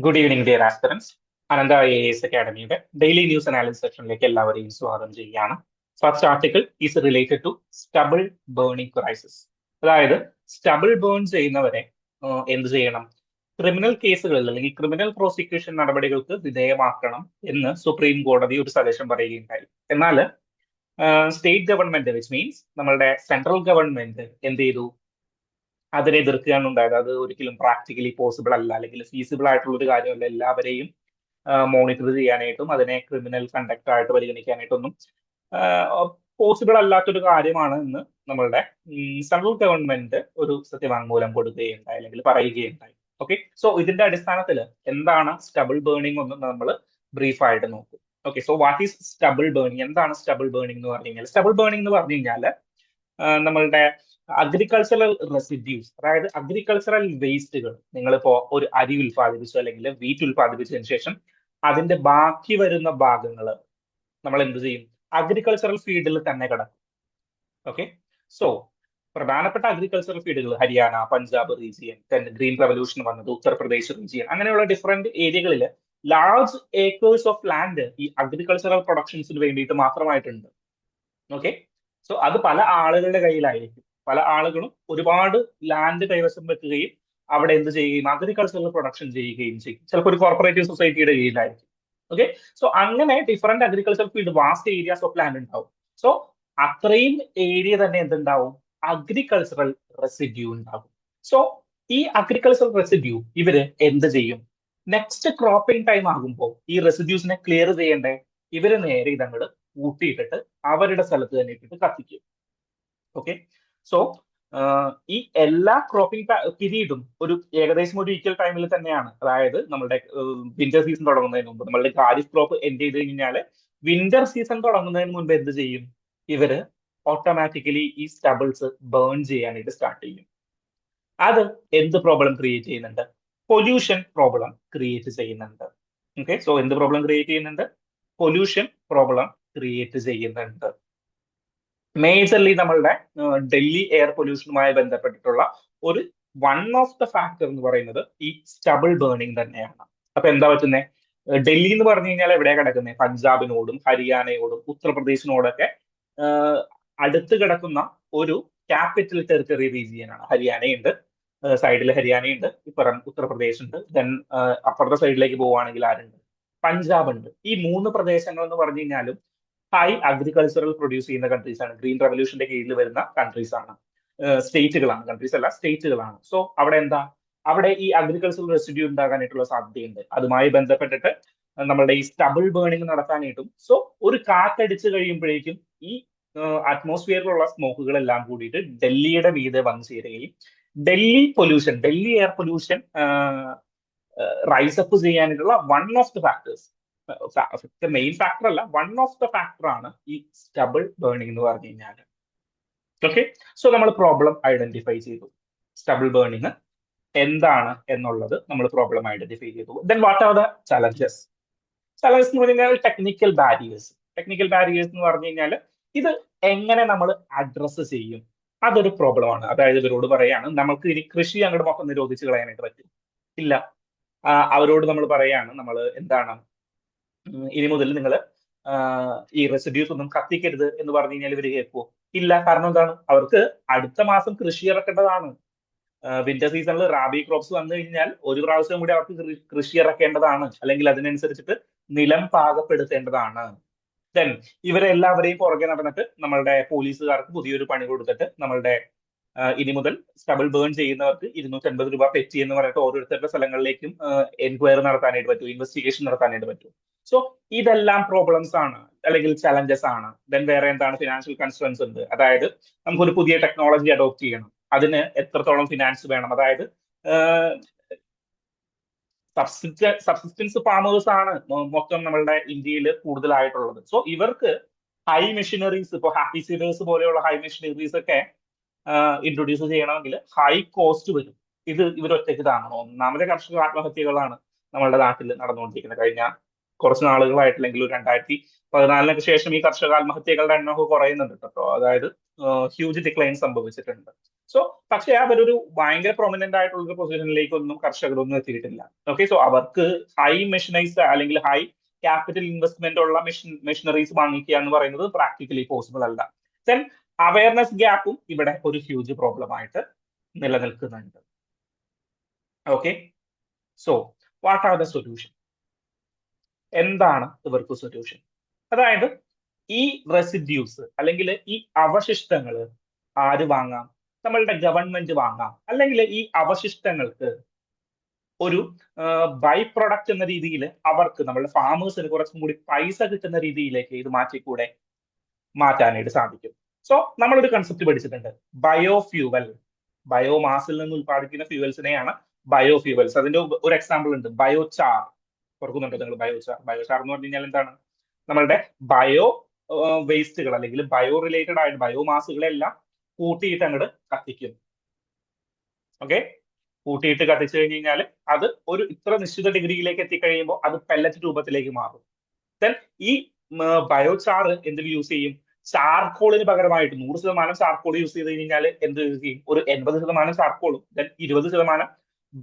Good evening dear aspirants. Anantha IAS അക്കാഡമിയുടെ daily news analysis സെക്ഷനിലേക്ക് എല്ലാവരെയും സ്വാഗതം ചെയ്യുകയാണ്. First article is related to stubble burning crisis. അതായത് സ്റ്റബിൾ ബേൺ ചെയ്യുന്നവരെ എന്ത് ചെയ്യണം? ക്രിമിനൽ കേസുകളിൽ അല്ലെങ്കിൽ ക്രിമിനൽ പ്രോസിക്യൂഷൻ നടപടികൾക്ക് വിധേയമാക്കണം എന്ന് സുപ്രീം കോടതി ഒരു സജഷൻ പറയുകയുണ്ടായി. എന്നാൽ സ്റ്റേറ്റ് ഗവൺമെന്റ് വിച്ച് മീൻസ് നമ്മളുടെ സെൻട്രൽ ഗവൺമെന്റ് എന്ത് ചെയ്തു? അതിനെ എതിർക്കുകയാണ് ഉണ്ടായത്. അത് ഒരിക്കലും പ്രാക്ടിക്കലി പോസിബിൾ അല്ല, അല്ലെങ്കിൽ ഫീസിബിൾ ആയിട്ടുള്ള ഒരു കാര്യമല്ല. എല്ലാവരെയും മോണിറ്റർ ചെയ്യാനായിട്ടും അതിനെ ക്രിമിനൽ കണ്ടക്ട് ആയിട്ട് പരിഗണിക്കാനായിട്ടൊന്നും പോസിബിൾ അല്ലാത്തൊരു കാര്യമാണ് എന്ന് നമ്മളുടെ സെൻട്രൽ ഗവൺമെന്റ് ഒരു സത്യവാങ്മൂലം കൊടുക്കുകയുണ്ടായി, അല്ലെങ്കിൽ പറയുകയുണ്ടായി. ഓക്കെ, സോ ഇതിന്റെ അടിസ്ഥാനത്തിൽ എന്താണ് സ്റ്റബിൾ ബേണിംഗ് എന്ന് നമ്മൾ ബ്രീഫായിട്ട് നോക്കും. Okay, so what is stubble burning? എന്താണ് സ്റ്റബിൾ ബേണിംഗ് എന്ന് പറഞ്ഞു കഴിഞ്ഞാൽ? സ്റ്റബിൾ ബേണിംഗ് എന്ന് പറഞ്ഞു കഴിഞ്ഞാൽ നമ്മളുടെ അഗ്രികൾച്ചറൽ റെസിഡ്യൂസ്, അതായത് അഗ്രികൾച്ചറൽ വേസ്റ്റുകൾ, നിങ്ങളിപ്പോ ഒരു അരി ഉൽപ്പാദിപ്പിച്ചു അല്ലെങ്കിൽ വീറ്റ് ഉൽപ്പാദിപ്പിച്ചതിന് ശേഷം അതിന്റെ ബാക്കി വരുന്ന ഭാഗങ്ങൾ നമ്മൾ എന്ത് ചെയ്യും? അഗ്രികൾച്ചറൽ ഫീൽഡിൽ തന്നെ കിടക്കും. ഓക്കെ, സോ പ്രധാനപ്പെട്ട അഗ്രികൾച്ചറൽ ഫീൽഡുകൾ Haryana, Punjab region, green revolution വന്നത് ഉത്തർപ്രദേശ് റീജിയൻ, അങ്ങനെയുള്ള ഡിഫറെന്റ് ഏരിയകളിൽ ലാർജ് ഏക്കേഴ്സ് ഓഫ് ലാൻഡ് ഈ അഗ്രികൾച്ചറൽ പ്രൊഡക്ഷൻസിന് വേണ്ടിയിട്ട് മാത്രമായിട്ടുണ്ട്. ഓക്കെ, സോ അത് പല ആളുകളുടെ കയ്യിലായിരിക്കും. പല ആളുകളും ഒരുപാട് ലാൻഡ് കൈവശം വെക്കുകയും അവിടെ എന്ത് ചെയ്യുകയും അഗ്രികൾച്ചറൽ പ്രൊഡക്ഷൻ ചെയ്യുകയും ചെയ്യും. ചിലപ്പോൾ ഒരു കോർപ്പറേറ്റീവ് സൊസൈറ്റിയുടെ കീഴിലായിരിക്കും. ഓക്കെ, സോ അങ്ങനെ different agriculture field, vast areas of land ഉണ്ടാവും. സോ അത്രയും ഏരിയ തന്നെ എന്തുണ്ടാവും? അഗ്രികൾച്ചറൽ റെസിഡ്യൂ ഉണ്ടാകും. സോ ഈ അഗ്രികൾച്ചറൽ റെസിഡ്യൂ ഇവര് എന്ത് ചെയ്യും? നെക്സ്റ്റ് ക്രോപ്പിംഗ് ടൈം ആകുമ്പോൾ ഈ റെസിഡ്യൂസിനെ ക്ലിയർ ചെയ്യണ്ടേ? ഇവര് നേരെ ഇതങ്ങോട്ട് കൂട്ടിയിട്ടിട്ട് അവരുടെ സ്ഥലത്ത് തന്നെ ഇട്ടിട്ട് കത്തിക്കും. ഓക്കെ, സോ ഈ എല്ലാ ക്രോപ്പിംഗ് പീരീഡും ഒരു ഏകദേശം ഒരു ഈക്വൽ ടൈമിൽ തന്നെയാണ്. അതായത് നമ്മുടെ വിന്റർ സീസൺ തുടങ്ങുന്നതിന് മുമ്പ്, നമ്മളുടെ ഖാരിഫ് ക്രോപ്പ് എൻഡ് ചെയ്ത് കഴിഞ്ഞാൽ വിന്റർ സീസൺ തുടങ്ങുന്നതിന് മുമ്പ് എന്ത് ചെയ്യും? ഇവര് ഓട്ടോമാറ്റിക്കലി ഈ സ്റ്റബിൾസ് ബേൺ ചെയ്യാനായിട്ട് സ്റ്റാർട്ട് ചെയ്യും. അത് എന്ത് പ്രോബ്ലം ക്രിയേറ്റ് ചെയ്യുന്നുണ്ട്? പൊല്യൂഷൻ പ്രോബ്ലം ക്രിയേറ്റ് ചെയ്യുന്നുണ്ട്. ഓക്കെ, സോ എന്ത് പ്രോബ്ലം ക്രിയേറ്റ് ചെയ്യുന്നുണ്ട്? പൊല്യൂഷൻ പ്രോബ്ലം ക്രിയേറ്റ് ചെയ്യുന്നുണ്ട്. മേജർലി നമ്മളുടെ ഡൽഹി എയർ പൊല്യൂഷനുമായി ബന്ധപ്പെട്ടിട്ടുള്ള ഒരു വൺ ഓഫ് ദ ഫാക്ടർ എന്ന് പറയുന്നത് ഈ സ്റ്റബിൾ ബേണിംഗ് തന്നെയാണ്. അപ്പൊ എന്താ പറ്റുന്നത്? ഡൽഹി എന്ന് പറഞ്ഞു കഴിഞ്ഞാൽ എവിടെയാ കിടക്കുന്നത്? പഞ്ചാബിനോടും ഹരിയാനയോടും ഉത്തർപ്രദേശിനോടൊക്കെ അടുത്ത് കിടക്കുന്ന ഒരു ക്യാപിറ്റൽ ടെറിട്ടറി റീജിയൻ ആണ്. ഹരിയാനയുണ്ട്, സൈഡിൽ ഹരിയാനയുണ്ട്, ഇപ്പുറം ഉത്തർപ്രദേശ് ഉണ്ട്. ദെൻ അപ്പുറത്തെ സൈഡിലേക്ക് പോവുകയാണെങ്കിൽ ആരുണ്ട്? പഞ്ചാബ് ഉണ്ട്. ഈ മൂന്ന് പ്രദേശങ്ങൾ എന്ന് പറഞ്ഞു കഴിഞ്ഞാലും ഹൈ അഗ്രികൾച്ചറൽ പ്രൊഡ്യൂസ് ചെയ്യുന്ന കൺട്രീസ് ആണ്. ഗ്രീൻ റവല്യൂഷന്റെ കീഴിൽ വരുന്ന കൺട്രീസ് ആണ്, സ്റ്റേറ്റുകളാണ്. കൺട്രീസ് അല്ല, സ്റ്റേറ്റുകളാണ്. സോ അവിടെ എന്താ? അവിടെ ഈ അഗ്രികൾച്ചറൽ റെസിഡ്യൂ ഉണ്ടാകാനായിട്ടുള്ള സാധ്യതയുണ്ട്. അതുമായി ബന്ധപ്പെട്ടിട്ട് നമ്മളുടെ ഈ സ്റ്റബിൾ ബേണിംഗ് നടത്താനായിട്ടും. സോ ഒരു കാറ്റടിച്ച് കഴിയുമ്പോഴേക്കും ഈ അറ്റ്മോസ്ഫിയറിലുള്ള സ്മോക്കുകളെല്ലാം കൂടിയിട്ട് ഡൽഹിയുടെ മീതെ വന്നു ചേരുകയും Delhi air pollution rise up ചെയ്യാനായിട്ടുള്ള one of the factors, main factor അല്ല, വൺ ഓഫ് ദ ഫാക്ടർ ആണ് ഈ സ്റ്റബിൾ ബേണിംഗ് എന്ന് പറഞ്ഞു കഴിഞ്ഞാൽ. ഓക്കെ, സോ നമ്മൾ പ്രോബ്ലം ഐഡന്റിഫൈ ചെയ്തു. സ്റ്റബിൾ ബേണിംഗ് എന്താണ് എന്നുള്ളത് നമ്മൾ പ്രോബ്ലം ഐഡന്റിഫൈ ചെയ്തു. Then what are the challenges? Challenges എന്ന് പറഞ്ഞു കഴിഞ്ഞാൽ ടെക്നിക്കൽ ബാരിയേഴ്സ്. ടെക്നിക്കൽ ബാരിയേഴ്സ് എന്ന് പറഞ്ഞു കഴിഞ്ഞാൽ ഇത് എങ്ങനെ നമ്മൾ അഡ്രസ്സ് ചെയ്യും? അതൊരു പ്രോബ്ലമാണ്. അതായത് ഇവരോട് പറയാണ് നമുക്ക് ഇനി കൃഷി അങ്ങോട്ട് മൊത്തം നിരോധിച്ച് കളയാനായിട്ട് പറ്റും? ഇല്ല. അവരോട് നമ്മൾ പറയാണ് നമ്മൾ എന്താണ്, ഇനി മുതൽ നിങ്ങൾ ഈ റെസിഡ്യൂസ് ഒന്നും കത്തിക്കരുത് എന്ന് പറഞ്ഞു കഴിഞ്ഞാൽ ഇവർ കേൾക്കുമോ? ഇല്ല. കാരണം എന്താണ്? അവർക്ക് അടുത്ത മാസം കൃഷി ഇറക്കേണ്ടതാണ്. വിന്റർ സീസണിൽ റാബി ക്രോപ്സ് വന്നു കഴിഞ്ഞാൽ ഒരു പ്രാവശ്യം കൂടി അവർക്ക് കൃഷി ഇറക്കേണ്ടതാണ്, അല്ലെങ്കിൽ അതിനനുസരിച്ചിട്ട് നിലം പാകപ്പെടുത്തേണ്ടതാണ്. ദെൻ ഇവരെല്ലാവരെയും പുറകെ നടന്നിട്ട് നമ്മളുടെ പോലീസുകാർക്ക് പുതിയൊരു പണി കൊടുത്തിട്ട് നമ്മളുടെ ഇനി മുതൽ സ്റ്റബിൾ ബേൺ ചെയ്യുന്നവർക്ക് 250 രൂപ പെറ്റി എന്ന് പറഞ്ഞിട്ട് ഓരോരുത്തരുടെ സ്ഥലങ്ങളിലേക്കും എൻക്വയറി നടത്താനായിട്ട് പറ്റും, ഇൻവെസ്റ്റിഗേഷൻ നടത്താനായിട്ട് പറ്റും. സോ ഇതെല്ലാം പ്രോബ്ലംസ് ആണ്, അല്ലെങ്കിൽ ചലഞ്ചസ് ആണ്. ദെൻ വേറെ എന്താണ്? ഫിനാൻഷ്യൽ കൺസ്ട്രൻസ് ഉണ്ട്. അതായത് നമുക്കൊരു പുതിയ ടെക്നോളജി അഡോപ്റ്റ് ചെയ്യണം, അതിന് എത്രത്തോളം ഫിനാൻസ് വേണം? അതായത് സബ്സിസ്റ്റൻസ് ഫാമേഴ്സ് ആണ് മൊത്തം നമ്മളുടെ ഇന്ത്യയിൽ കൂടുതലായിട്ടുള്ളത്. സോ ഇവർക്ക് ഹൈ മെഷീനറീസ്, ഇപ്പോൾ ഹാപ്പി സീഡേഴ്സ് പോലെയുള്ള ഹൈ മെഷീനറീസ് ഒക്കെ ഇൻട്രൊഡ്യൂസ് ചെയ്യണമെങ്കിൽ ഹൈ കോസ്റ്റ് വരും. ഇത് ഇവരൊറ്റയ്ക്ക് താങ്ങണം. ഒന്നാമത്തെ കർഷക ആത്മഹത്യകളാണ് നമ്മളുടെ നാട്ടിൽ നടന്നുകൊണ്ടിരിക്കുന്നത്. കഴിഞ്ഞ കുറച്ച് നാളുകളായിട്ട്, അല്ലെങ്കിൽ ഒരു 2014 ശേഷം ഈ കർഷക ആത്മഹത്യകളുടെ എണ്ണമൊക്കെ കുറയുന്നുണ്ട് കേട്ടോ. അതായത് ഹ്യൂജ് ഡിക്ലൈൻ സംഭവിച്ചിട്ടുണ്ട്. സോ പക്ഷേ അവരൊരു ഭയങ്കര പ്രൊമിനന്റ് ആയിട്ടുള്ള ഒരു പൊസിഷനിലേക്കൊന്നും കർഷകരൊന്നും എത്തിയിട്ടില്ല. ഓക്കെ, സോ അവർക്ക് ഹൈ മെഷീനൈസ്ഡ് അല്ലെങ്കിൽ ഹൈ ക്യാപിറ്റൽ ഇൻവെസ്റ്റ്മെന്റ് ഉള്ള മെഷീനറീസ് വാങ്ങിക്കുക എന്ന് പറയുന്നത് പ്രാക്ടിക്കലി പോസിബിൾ അല്ല. ദെൻ അവയർനെസ് ഗ്യാപ്പും ഇവിടെ ഒരു ഹ്യൂജ് പ്രോബ്ലം ആയിട്ട് നിലനിൽക്കുന്നുണ്ട്. Okay, so what are the solution? എന്താണ് ഇവർക്ക് സൊല്യൂഷൻ? അതായത് ഈ റെസിഡ്യൂസ് അല്ലെങ്കിൽ ഈ അവശിഷ്ടങ്ങൾ ആര് വാങ്ങാം? നമ്മളുടെ ഗവൺമെന്റ് വാങ്ങാം. അല്ലെങ്കിൽ ഈ അവശിഷ്ടങ്ങൾക്ക് ഒരു ബൈ പ്രൊഡക്റ്റ് എന്ന രീതിയിൽ അവർക്ക്, നമ്മളുടെ ഫാമേഴ്സിന് കുറച്ചും കൂടി പൈസ കിട്ടുന്ന രീതിയിലേക്ക് ഇത് മാറ്റാനായിട്ട് സാധിക്കും. സോ നമ്മളൊരു കൺസെപ്റ്റ് പഠിച്ചിട്ടുണ്ട്, ബയോഫ്യൂവൽ. ബയോമാസിൽ നിന്ന് ഉത്പാദിപ്പിക്കുന്ന ഫ്യൂവൽസിനെയാണ് ബയോഫ്യൂവൽസ്. അതിന്റെ ഒരു എക്സാമ്പിൾ ഉണ്ട്, ബയോചാർ. ഓർക്കുന്നുണ്ടോ നിങ്ങൾ ബയോചാർ? ബയോചാർ എന്ന് പറഞ്ഞു കഴിഞ്ഞാൽ എന്താണ്? നമ്മളുടെ ബയോ വേസ്റ്റുകൾ അല്ലെങ്കിൽ ബയോ റിലേറ്റഡ് ആയിട്ട് ബയോമാസുകളെല്ലാം കൂട്ടിയിട്ട് അങ്ങോട്ട് കത്തിക്കും. ഓക്കെ, കൂട്ടിയിട്ട് കത്തിച്ചു കഴിഞ്ഞ് കഴിഞ്ഞാൽ അത് ഒരു ഇത്ര നിശ്ചിത ഡിഗ്രിയിലേക്ക് എത്തിക്കഴിയുമ്പോൾ അത് പെല്ലറ്റ് രൂപത്തിലേക്ക് മാറും. ദെൻ ഈ ബയോചാർ എന്തിൽ യൂസ് ചെയ്യും? ചാർക്കോളിന് പകരമായിട്ട് 100% ചാർക്കോൾ യൂസ് ചെയ്ത് കഴിഞ്ഞാൽ എന്ത് യൂസ് ചെയ്യും? ഒരു 80% ചാർക്കോളും ദെൻ 20%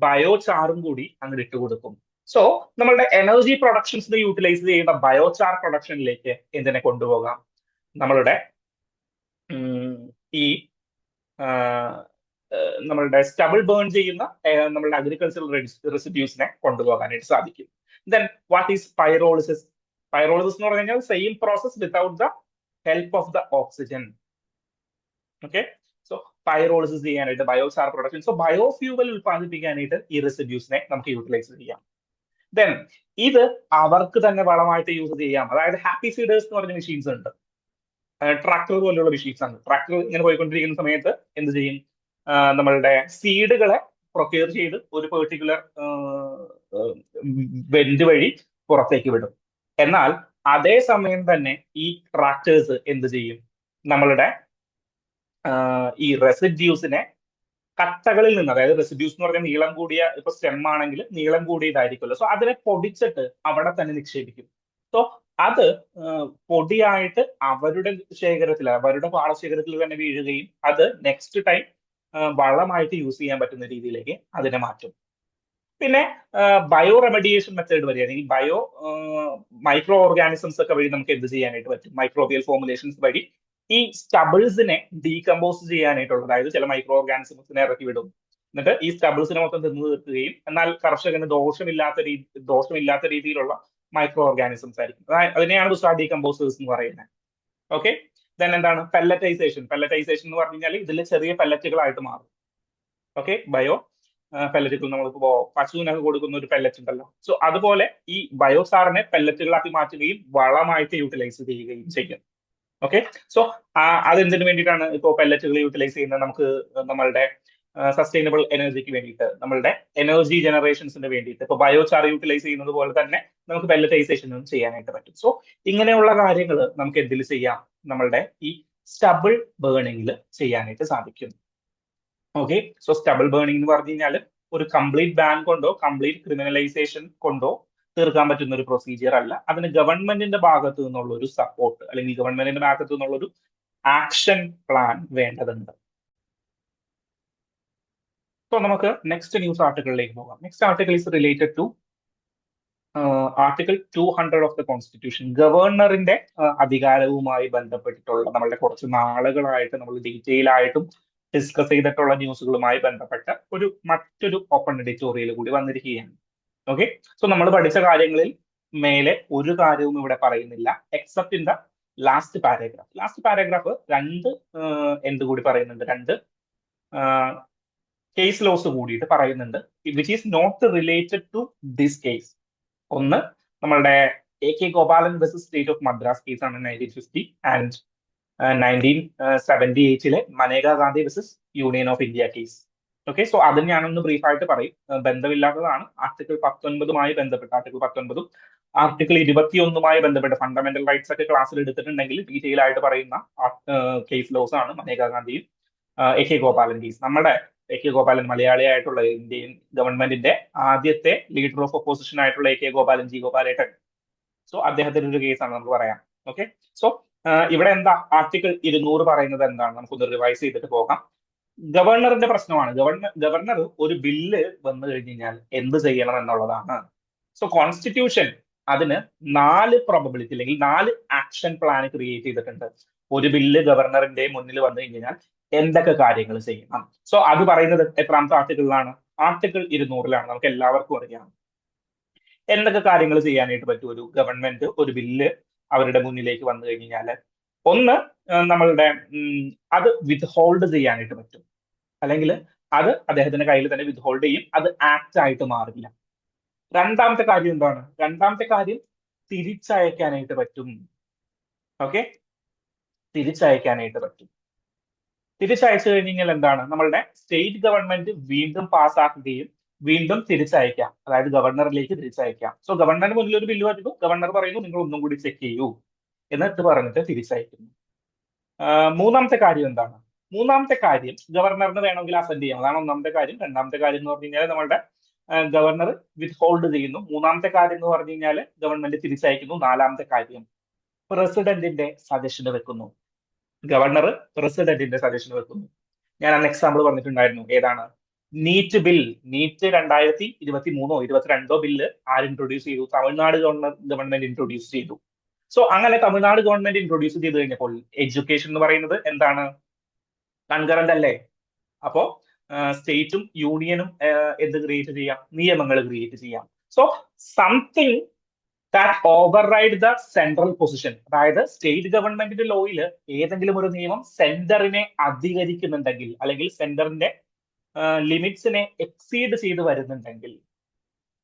ബയോചാറും കൂടി അങ്ങോട്ട് ഇട്ട് കൊടുക്കും. സോ നമ്മളുടെ എനർജി പ്രൊഡക്ഷൻസിന് യൂട്ടിലൈസ് ചെയ്യുന്ന ബയോചാർ പ്രൊഡക്ഷനിലേക്ക് എന്തിനെ കൊണ്ടുപോകാം? നമ്മളുടെ ഈ നമ്മളുടെ സ്റ്റബിൾ ബേൺ ചെയ്യുന്ന നമ്മളുടെ അഗ്രികൾച്ചറൽ റെസിഡ്യൂസിനെ കൊണ്ടുപോകാനായിട്ട് സാധിക്കും. Then what is pyrolysis? Pyrolysis എന്ന് പറഞ്ഞു കഴിഞ്ഞാൽ same process without the help of the oxygen. Okay, so pyrolysis ചെയ്യാനായിട്ട് ബയോചാർ പ്രൊഡക്ഷൻ. സോ ബയോഫ്യൂവൽ ഉത്പാദിപ്പിക്കാനായിട്ട് ഈ റെസിഡ്യൂസിനെ നമുക്ക് യൂട്ടിലൈസ് ചെയ്യാം. ദെൻ ഇത് അവർക്ക് തന്നെ വളമായിട്ട് യൂസ് ചെയ്യാം. അതായത് ഹാപ്പി സീഡേഴ്സ് എന്ന് പറഞ്ഞ മെഷീൻസ് ഉണ്ട്, ട്രാക്ടർ പോലെയുള്ള മെഷീൻസ് ആണ്. ട്രാക്ടർ ഇങ്ങനെ പോയിക്കൊണ്ടിരിക്കുന്ന സമയത്ത് എന്ത് ചെയ്യും? നമ്മളുടെ സീഡുകളെ പ്രൊക്യൂർ ചെയ്ത് ഒരു പെർട്ടിക്കുലർ വെന്റ് വഴി പുറത്തേക്ക് വിടും. എന്നാൽ അതേ സമയം തന്നെ ഈ ട്രാക്ടേഴ്സ് എന്ത് ചെയ്യും? നമ്മളുടെ ഈ റെസിഡ്യൂസിനെ കട്ടകളിൽ നിന്ന്, അതായത് റെസിഡ്യൂസ് എന്ന് പറഞ്ഞാൽ നീളം കൂടിയ, ഇപ്പൊ സ്റ്റെം ആണെങ്കിൽ നീളം കൂടിയതായിരിക്കുമല്ലോ, സോ അതിനെ പൊടിച്ചിട്ട് അവിടെ തന്നെ നിക്ഷേപിക്കും. സോ അത് പൊടിയായിട്ട് അവരുടെ ശേഖരത്തിൽ, അവരുടെ പാടശേഖരത്തിൽ തന്നെ വീഴുകയും അത് നെക്സ്റ്റ് ടൈം വളമായിട്ട് യൂസ് ചെയ്യാൻ പറ്റുന്ന രീതിയിലേക്ക് അതിനെ മാറ്റും. പിന്നെ ബയോ റെമഡിയേഷൻ മെത്തേഡ് വഴിയാണെങ്കിൽ ബയോ മൈക്രോ ഓർഗാനിസംസ് ഒക്കെ വഴി നമുക്ക് എന്ത് ചെയ്യാനായിട്ട് പറ്റും? മൈക്രോബിയൽ ഫോർമുലേഷൻസ് വഴി ഈ സ്റ്റബിൾസിനെ ഡീകമ്പോസ് ചെയ്യാനായിട്ടുള്ള, അതായത് ചില മൈക്രോ ഓർഗാനിസംസിനെ ഇറക്കി വിടും. എന്നിട്ട് ഈ സ്റ്റബിൾസിനെ മൊത്തം തിന്നു തീർക്കുകയും എന്നാൽ കർഷകന് ദോഷമില്ലാത്ത രീതിയിലുള്ള മൈക്രോ ഓർഗാനിസംസ് ആയിരിക്കും. അതിനെയാണ് ബുസ്റ്റാർഡ് ഡീകമ്പോസേഴ്സ് എന്ന് പറയുന്നത്. ഓക്കെ, ദെൻ എന്താണ് പെല്ലറ്റൈസേഷൻ? പെല്ലറ്റൈസേഷൻ എന്ന് പറഞ്ഞു കഴിഞ്ഞാൽ ഇതിൽ ചെറിയ പെല്ലറ്റുകളായിട്ട് മാറും. ഓക്കെ, ബയോ പെല്ലറ്റുകൾ നമ്മളിപ്പോ പശുവിനൊക്കെ കൊടുക്കുന്ന ഒരു പെല്ലറ്റ് ഉണ്ടല്ലോ, സോ അതുപോലെ ഈ ബയോസാറിനെ പെല്ലറ്റുകളാക്കി മാറ്റുകയും വളമായിട്ട് യൂട്ടിലൈസ് ചെയ്യുകയും ചെയ്യും. ഓക്കെ, സോ അതെന്തിനു വേണ്ടിയിട്ടാണ് ഇപ്പോൾ പെല്ലറ്റുകൾ യൂട്ടിലൈസ് ചെയ്യുന്നത്? നമുക്ക് നമ്മളുടെ സസ്റ്റൈനബിൾ എനർജിക്ക് വേണ്ടിയിട്ട്, നമ്മളുടെ എനർജി ജനറേഷൻസിന് വേണ്ടിയിട്ട്. ഇപ്പൊ ബയോചാർ യൂട്ടിലൈസ് ചെയ്യുന്നത് പോലെ തന്നെ നമുക്ക് പെല്ലറ്റൈസേഷനും ചെയ്യാനായിട്ട് പറ്റും. സോ ഇങ്ങനെയുള്ള കാര്യങ്ങൾ നമുക്ക് എന്തിൽ ചെയ്യാം? നമ്മളുടെ ഈ സ്റ്റബിൾ ബേണിംഗിൽ ചെയ്യാനായിട്ട് സാധിക്കും. ഓക്കെ, സോ സ്റ്റബിൾ ബേണിംഗ് എന്ന് പറഞ്ഞു കഴിഞ്ഞാൽ ഒരു കംപ്ലീറ്റ് ബാൻ കൊണ്ടോ കംപ്ലീറ്റ് ക്രിമിനലൈസേഷൻ കൊണ്ടോ തീർക്കാൻ പറ്റുന്ന ഒരു പ്രൊസീജിയർ അല്ല. അതിന് ഗവൺമെന്റിന്റെ ഭാഗത്ത് നിന്നുള്ള ഒരു സപ്പോർട്ട് അല്ലെങ്കിൽ ഗവൺമെന്റിന്റെ ഭാഗത്ത് നിന്നുള്ള ഒരു ആക്ഷൻ പ്ലാൻ വേണ്ടതുണ്ട്. സോ നമുക്ക് നെക്സ്റ്റ് ന്യൂസ് ആർട്ടിക്കിളിലേക്ക് പോകാം. Next article is related to article 200 of the constitution. ഗവർണറിന്റെ അധികാരവുമായി ബന്ധപ്പെട്ടിട്ടുള്ള നമ്മളുടെ കുറച്ച് നാളുകളായിട്ട് നമ്മൾ ഡീറ്റെയിൽ ആയിട്ടും ഡിസ്കസ് ചെയ്തിട്ടുള്ള ന്യൂസുകളുമായി ബന്ധപ്പെട്ട മറ്റൊരു ഓപ്പൺ എഡിറ്റോറിയൽ കൂടി വന്നിരിക്കുകയാണ്. ഓക്കെ, സോ നമ്മൾ പഠിച്ച കാര്യങ്ങളിൽ മേലെ ഒരു കാര്യവും ഇവിടെ പറയുന്നില്ല except in the last paragraph. Last paragraph എന്ത് കൂടി പറയുന്നുണ്ട്? രണ്ട് കേസ് ലോസ് കൂടിയിട്ട് പറയുന്നുണ്ട്, which is not related to this case. ഒന്ന് നമ്മളുടെ AK Gopalan versus state of Madras കേസാണ് 1950, and 1978 Maneka Gandhi versus union of India case. Okay, so അതിന് ഞാനൊന്ന് ബ്രീഫായിട്ട് പറയും, ബന്ധമില്ലാത്തതാണ്. ആർട്ടിക്കിൾ 19 ബന്ധപ്പെട്ട്, ആർട്ടിക്കിൾ 19 ആർട്ടിക്കിൾ 21 ബന്ധപ്പെട്ട് ഫണ്ടമെന്റൽ റൈറ്റ്സ് ഒക്കെ ക്ലാസ്സിൽ എടുത്തിട്ടുണ്ടെങ്കിൽ ഡീറ്റെയിൽ ആയിട്ട് പറയുന്ന കേസ് ലോസ് ആണ് മനേകാ ഗാന്ധിയും AK ഗോപാലൻ കേസ്. നമ്മുടെ AK ഗോപാലൻ മലയാളിയായിട്ടുള്ള ഇന്ത്യൻ ഗവൺമെന്റിന്റെ ആദ്യത്തെ ലീഡർ ഓഫ് ഒപ്പോസിഷൻ ആയിട്ടുള്ള AK ഗോപാലൻ, ജി ഗോപാലേട്ടൻ, സോ അദ്ദേഹത്തിന്റെ ഒരു കേസാണ് നമുക്ക് പറയാം. ഓക്കെ, സോ ഇവിടെ എന്താ ആർട്ടിക്കിൾ 200 പറയുന്നത് എന്താണ്, നമുക്കൊന്ന് റിവൈസ് ചെയ്തിട്ട് പോകാം. ഗവർണറിന്റെ പ്രശ്നമാണ്. ഗവർണർ ഒരു ബില്ല് വന്നു കഴിഞ്ഞ് കഴിഞ്ഞാൽ എന്ത് ചെയ്യണം എന്നുള്ളതാണ്. സോ കോൺസ്റ്റിറ്റ്യൂഷൻ അതിന് 4 പ്രോബബിലിറ്റി അല്ലെങ്കിൽ 4 ആക്ഷൻ പ്ലാൻ ക്രിയേറ്റ് ചെയ്തിട്ടുണ്ട്. ഒരു ബില്ല് ഗവർണറിന്റെ മുന്നിൽ വന്നു കഴിഞ്ഞാൽ എന്തൊക്കെ കാര്യങ്ങൾ ചെയ്യണം. സോ അത് പറയുന്നത് എത്രാമത്തെ ആർട്ടിക്കിളിലാണ്? ആർട്ടിക്കിൾ 200ലാണ്. നമുക്ക് എല്ലാവർക്കും അറിയാം എന്തൊക്കെ കാര്യങ്ങൾ ചെയ്യാനായിട്ട് പറ്റും ഒരു ഗവൺമെന്റ് ഒരു ബില്ല് അവരുടെ മുന്നിലേക്ക് വന്നു കഴിഞ്ഞാൽ. ഒന്ന്, നമ്മളുടെ അത് വിത്ത് ഹോൾഡ് ചെയ്യാനായിട്ട് പറ്റും, അല്ലെങ്കിൽ അത് അദ്ദേഹത്തിന്റെ കയ്യിൽ തന്നെ വിത്ത് ഹോൾഡ് ചെയ്യും, അത് ആക്ട് ആയിട്ട് മാറില്ല. രണ്ടാമത്തെ കാര്യം എന്താണ്? രണ്ടാമത്തെ കാര്യം തിരിച്ചയക്കാനായിട്ട് പറ്റും. ഓക്കെ, തിരിച്ചയക്കാനായിട്ട് പറ്റും. തിരിച്ചയച്ചു കഴിഞ്ഞാൽ എന്താണ്? നമ്മളുടെ സ്റ്റേറ്റ് ഗവൺമെന്റ് വീണ്ടും പാസ്സാക്കുകയും വീണ്ടും തിരിച്ചയക്കാം, അതായത് ഗവർണറിലേക്ക് തിരിച്ചയക്കാം. സോ ഗവർണറിന് മുന്നിൽ ഒരു ബില്ല് വരുന്നു, ഗവർണർ പറയുന്നു നിങ്ങൾ ഒന്നും കൂടി ചെക്ക് ചെയ്യൂ എന്നിട്ട് പറഞ്ഞിട്ട് തിരിച്ചയക്കുന്നു. മൂന്നാമത്തെ കാര്യം എന്താണ്? മൂന്നാമത്തെ കാര്യം ഗവർണറിന് വേണമെങ്കിൽ അസെൻഡ് ചെയ്യാം, അതാണ് ഒന്നാമത്തെ കാര്യം. രണ്ടാമത്തെ കാര്യം എന്ന് പറഞ്ഞു കഴിഞ്ഞാൽ നമ്മളുടെ ഗവർണർ വിത്ത് ഹോൾഡ് ചെയ്യുന്നു. മൂന്നാമത്തെ കാര്യം എന്ന് പറഞ്ഞു കഴിഞ്ഞാൽ ഗവൺമെന്റ് തിരിച്ചയക്കുന്നു. നാലാമത്തെ കാര്യം പ്രസിഡന്റിന്റെ സജഷന് വെക്കുന്നു. ഗവർണർ പ്രസിഡന്റിന്റെ സജഷന് വെക്കുന്നു. ഞാൻ അന്ന് എക്സാമ്പിൾ പറഞ്ഞിട്ടുണ്ടായിരുന്നു, ഏതാണ്? NEET bill. നീറ്റ് 2023 22 ബില്ല് ആര് ഇൻട്രൊഡ്യൂസ് ചെയ്തു? തമിഴ്നാട് ഗവൺമെന്റ് ഇൻട്രൊഡ്യൂസ് ചെയ്തു. സോ അങ്ങനെ തമിഴ്നാട് ഗവൺമെന്റ് ഇൻട്രൊഡ്യൂസ് ചെയ്ത് കഴിഞ്ഞപ്പോൾ എഡ്യൂക്കേഷൻ എന്ന് പറയുന്നത് എന്താണ്? കൺകറന്റ് അല്ലേ? അപ്പോ സ്റ്റേറ്റും യൂണിയനും എന്ത് ക്രിയേറ്റ് ചെയ്യാം? നിയമങ്ങൾ ക്രിയേറ്റ് ചെയ്യാം. So something that override the central position. അതായത് സ്റ്റേറ്റ് ഗവൺമെന്റിന്റെ ലോയിൽ ഏതെങ്കിലും ഒരു നിയമം സെന്ററിനെ അധികരിക്കുന്നുണ്ടെങ്കിൽ, അല്ലെങ്കിൽ സെന്ററിന്റെ ലിമിറ്റ്സിനെ എക്സീഡ് ചെയ്ത് വരുന്നുണ്ടെങ്കിൽ,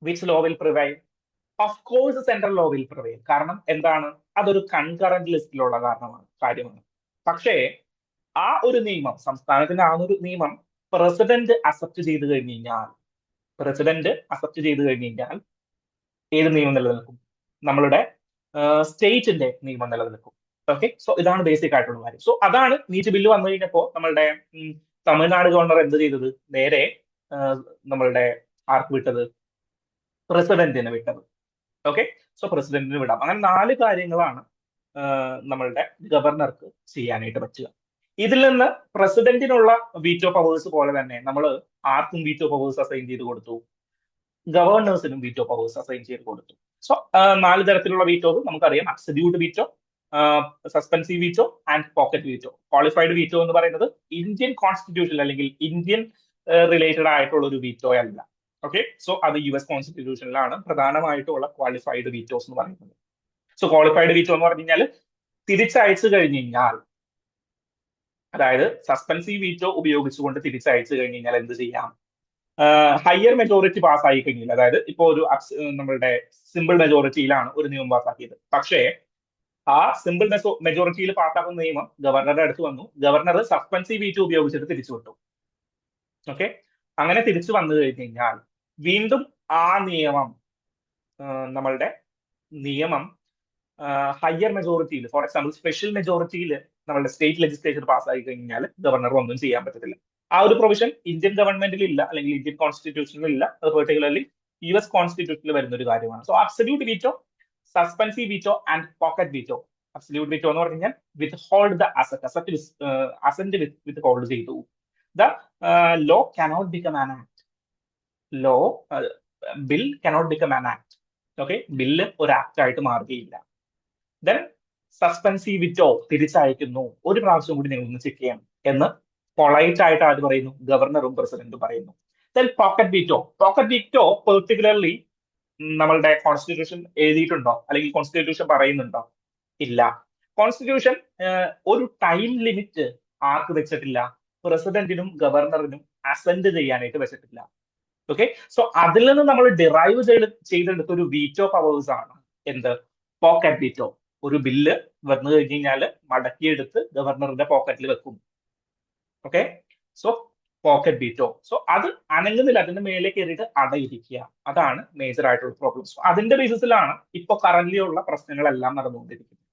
which law will prevail? Of course central law will prevail. കാരണം എന്താണ്? അതൊരു കൺകറന്റ് ലിസ്റ്റിലുള്ള കാര്യമാണ്. പക്ഷേ ആ ഒരു നിയമം, സംസ്ഥാനത്തിന്റെ ആ ഒരു നിയമം പ്രസിഡന്റ് അക്സെപ്റ്റ് ചെയ്ത് കഴിഞ്ഞ് കഴിഞ്ഞാൽ, ഏത് നിയമം നിലനിൽക്കും? നമ്മളുടെ സ്റ്റേറ്റിന്റെ നിയമം നിലനിൽക്കും. ഓക്കെ, സോ ഇതാണ് ബേസിക് ആയിട്ടുള്ള കാര്യം. സോ അതാണ് നീറ്റ് ബില്ല് വന്നു കഴിഞ്ഞപ്പോ നമ്മളുടെ തമിഴ്നാട് ഗവർണർ എന്ത് ചെയ്തത്? നേരെ നമ്മളുടെ ആർക്ക് വിട്ടത്? പ്രസിഡന്റിന് വിട്ടത്. ഓക്കെ, സോ പ്രസിഡന്റിന് വിടാം. അങ്ങനെ 4 കാര്യങ്ങളാണ് നമ്മളുടെ ഗവർണർക്ക് ചെയ്യാനായിട്ട് പറ്റുക. ഇതിൽ നിന്ന് പ്രസിഡന്റിനുള്ള വീറ്റോ പവേഴ്സ് പോലെ തന്നെ നമ്മൾ ആർക്കും വീറ്റോ പവേഴ്സ് അസൈൻ ചെയ്ത് കൊടുത്തു, ഗവർണേഴ്സിനും വീറ്റോ പവേഴ്സ് അസൈൻ ചെയ്ത് കൊടുത്തു. സോ 4 തരത്തിലുള്ള വീറ്റോസ് നമുക്കറിയാം. Absolute veto, suspensive veto and pocket veto. Qualified veto എന്ന് പറയുന്നത് ഇന്ത്യൻ കോൺസ്റ്റിറ്റ്യൂഷൻ അല്ലെങ്കിൽ ഇന്ത്യൻ റിലേറ്റഡ് ആയിട്ടുള്ള ഒരു വീറ്റോ അല്ല. ഓക്കെ, സോ അത് US കോൺസ്റ്റിറ്റ്യൂഷനിലാണ് പ്രധാനമായിട്ടുള്ള ക്വാളിഫൈഡ് വീറ്റോസ് എന്ന് പറയുന്നത്. സോ ക്വാളിഫൈഡ് വീറ്റോ എന്ന് പറഞ്ഞു കഴിഞ്ഞാൽ തിരിച്ചയച്ചു കഴിഞ്ഞ് കഴിഞ്ഞാൽ, അതായത് സസ്പെൻസീവ് വീറ്റോ ഉപയോഗിച്ചുകൊണ്ട് തിരിച്ചയച്ചു കഴിഞ്ഞ് കഴിഞ്ഞാൽ എന്ത് ചെയ്യാം? ഹയർ മെജോറിറ്റി പാസ്സായി കഴിഞ്ഞില്ല, അതായത് ഇപ്പോ ഒരു നമ്മളുടെ സിമ്പിൾ മെജോറിറ്റിയിലാണ് ഒരു നിയമം പാസ്സാക്കിയത്. പക്ഷേ ആ സിമ്പിൾ മെജോറിറ്റിയിൽ പാസ്സാക്കുന്ന നിയമം ഗവർണറുടെ അടുത്ത് വന്നു, ഗവർണർ സസ്പെൻസീവ് വീറ്റോ ഉപയോഗിച്ചിട്ട് തിരിച്ചു വിട്ടു. ഓക്കെ, അങ്ങനെ തിരിച്ചു വന്നു കഴിഞ്ഞ് കഴിഞ്ഞാൽ വീണ്ടും ആ നിയമം നമ്മളുടെ നിയമം ഹയർ മെജോറിറ്റിയിൽ, ഫോർ എക്സാമ്പിൾ സ്പെഷ്യൽ മെജോറിറ്റിയിൽ നമ്മളുടെ സ്റ്റേറ്റ് ലെജിസ്ലേച്ചർ പാസ്സായി കഴിഞ്ഞാൽ ഗവർണർ ഒന്നും ചെയ്യാൻ പറ്റത്തില്ല. ആ ഒരു പ്രൊവിഷൻ ഇന്ത്യൻ ഗവൺമെന്റിൽ ഇല്ല, അല്ലെങ്കിൽ ഇന്ത്യൻ കോൺസ്റ്റിറ്റ്യൂഷനിൽ ഇല്ല. അത് പെർട്ടിക്കുലർലി US കോൺസ്റ്റിറ്റ്യൂഷനിൽ വരുന്ന ഒരു കാര്യമാണ്. So absolute veto, suspensive veto and pocket veto. Absolute veto എന്ന് പറഞ്ഞു കഴിഞ്ഞാൽ withhold the assent withhold ചെയ്തു. The law cannot become an act. Bill cannot become an act. Okay, bill ഒരു act ആയിട്ട് മാറുകയില്ല. ദെൻ സസ്പെൻസീവ് വീറ്റോ, തിരിച്ചയക്കുന്നു, ഒരു പ്രാവശ്യം കൂടി നിങ്ങൾ ഒന്ന് ചെക്ക് ചെയ്യണം എന്ന് പൊളൈറ്റ് ആയിട്ട് ആര് പറയുന്നു? ഗവർണറും പ്രസിഡന്റും പറയുന്നു. ദെൻ പോക്കറ്റ് വീറ്റോ പെർട്ടിക്കുലർലി നമ്മളുടെ കോൺസ്റ്റിറ്റ്യൂഷൻ എഴുതിയിട്ടുണ്ടോ, അല്ലെങ്കിൽ കോൺസ്റ്റിറ്റ്യൂഷൻ പറയുന്നുണ്ടോ? ഇല്ല. കോൺസ്റ്റിറ്റ്യൂഷൻ ഒരു ടൈം ലിമിറ്റ് ആർക്ക് വെച്ചിട്ടില്ല? പ്രസിഡന്റിനും ഗവർണറിനും അസെന്റ് ചെയ്യാനായിട്ട് വെച്ചിട്ടില്ല. ഓക്കെ, സോ അതിൽ നിന്ന് നമ്മൾ ഡിറൈവ് ചെയ്തെടുത്ത ഒരു വീറ്റോ പവേഴ്സ് ആണ് എന്ത്? Pocket veto. ഒരു ബില്ല് വന്നു കഴിഞ്ഞ് കഴിഞ്ഞാൽ മടക്കിയെടുത്ത് ഗവർണറുടെ പോക്കറ്റിൽ വെക്കും. Okay, so pocket veto. So അത് അനങ്ങുന്നില്ല, അതിന്റെ മേലെ കയറിയിട്ട് അടയിരിക്കുക. അതാണ് മേജർ ആയിട്ടുള്ള പ്രോബ്ലംസ്. അതിന്റെ ബേസിസിലാണ് ഇപ്പൊ കറന്റ് ഉള്ള പ്രശ്നങ്ങളെല്ലാം നടന്നുകൊണ്ടിരിക്കുന്നത്.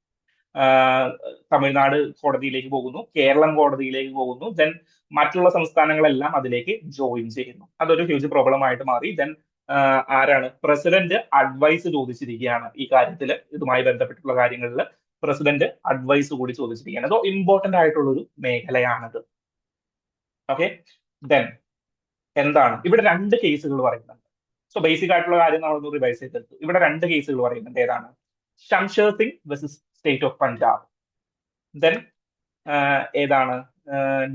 തമിഴ്നാട് കോടതിയിലേക്ക് പോകുന്നു, കേരളം കോടതിയിലേക്ക് പോകുന്നു, ദെൻ മറ്റുള്ള സംസ്ഥാനങ്ങളെല്ലാം അതിലേക്ക് ജോയിൻ ചെയ്യുന്നു. അതൊരു ഹ്യൂജ് പ്രോബ്ലം ആയിട്ട് മാറി. ദെൻ ആരാണ് പ്രസിഡന്റ് അഡ്വൈസ് ചോദിച്ചിരിക്കുകയാണ് ഈ കാര്യത്തിൽ, ഇതുമായി ബന്ധപ്പെട്ടുള്ള കാര്യങ്ങളിൽ പ്രസിഡന്റ് അഡ്വൈസ് കൂടി ചോദിച്ചിരിക്കുകയാണ്. സോ ഇമ്പോർട്ടന്റ് ആയിട്ടുള്ള ഒരു മേഖലയാണിത്. ഓക്കെ, ദെൻ എന്താണ് ഇവിടെ രണ്ട് കേസുകൾ പറയുന്നുണ്ട്. സോ ബേസിക് ആയിട്ടുള്ള കാര്യം നമ്മളൊന്ന് റിവൈസ് ചെയ്തെടുത്തു. ഇവിടെ രണ്ട് കേസുകൾ പറയുന്നുണ്ട്. ഏതാണ്? Shamsher Singh versus state of Punjab. Then ഏതാണ്?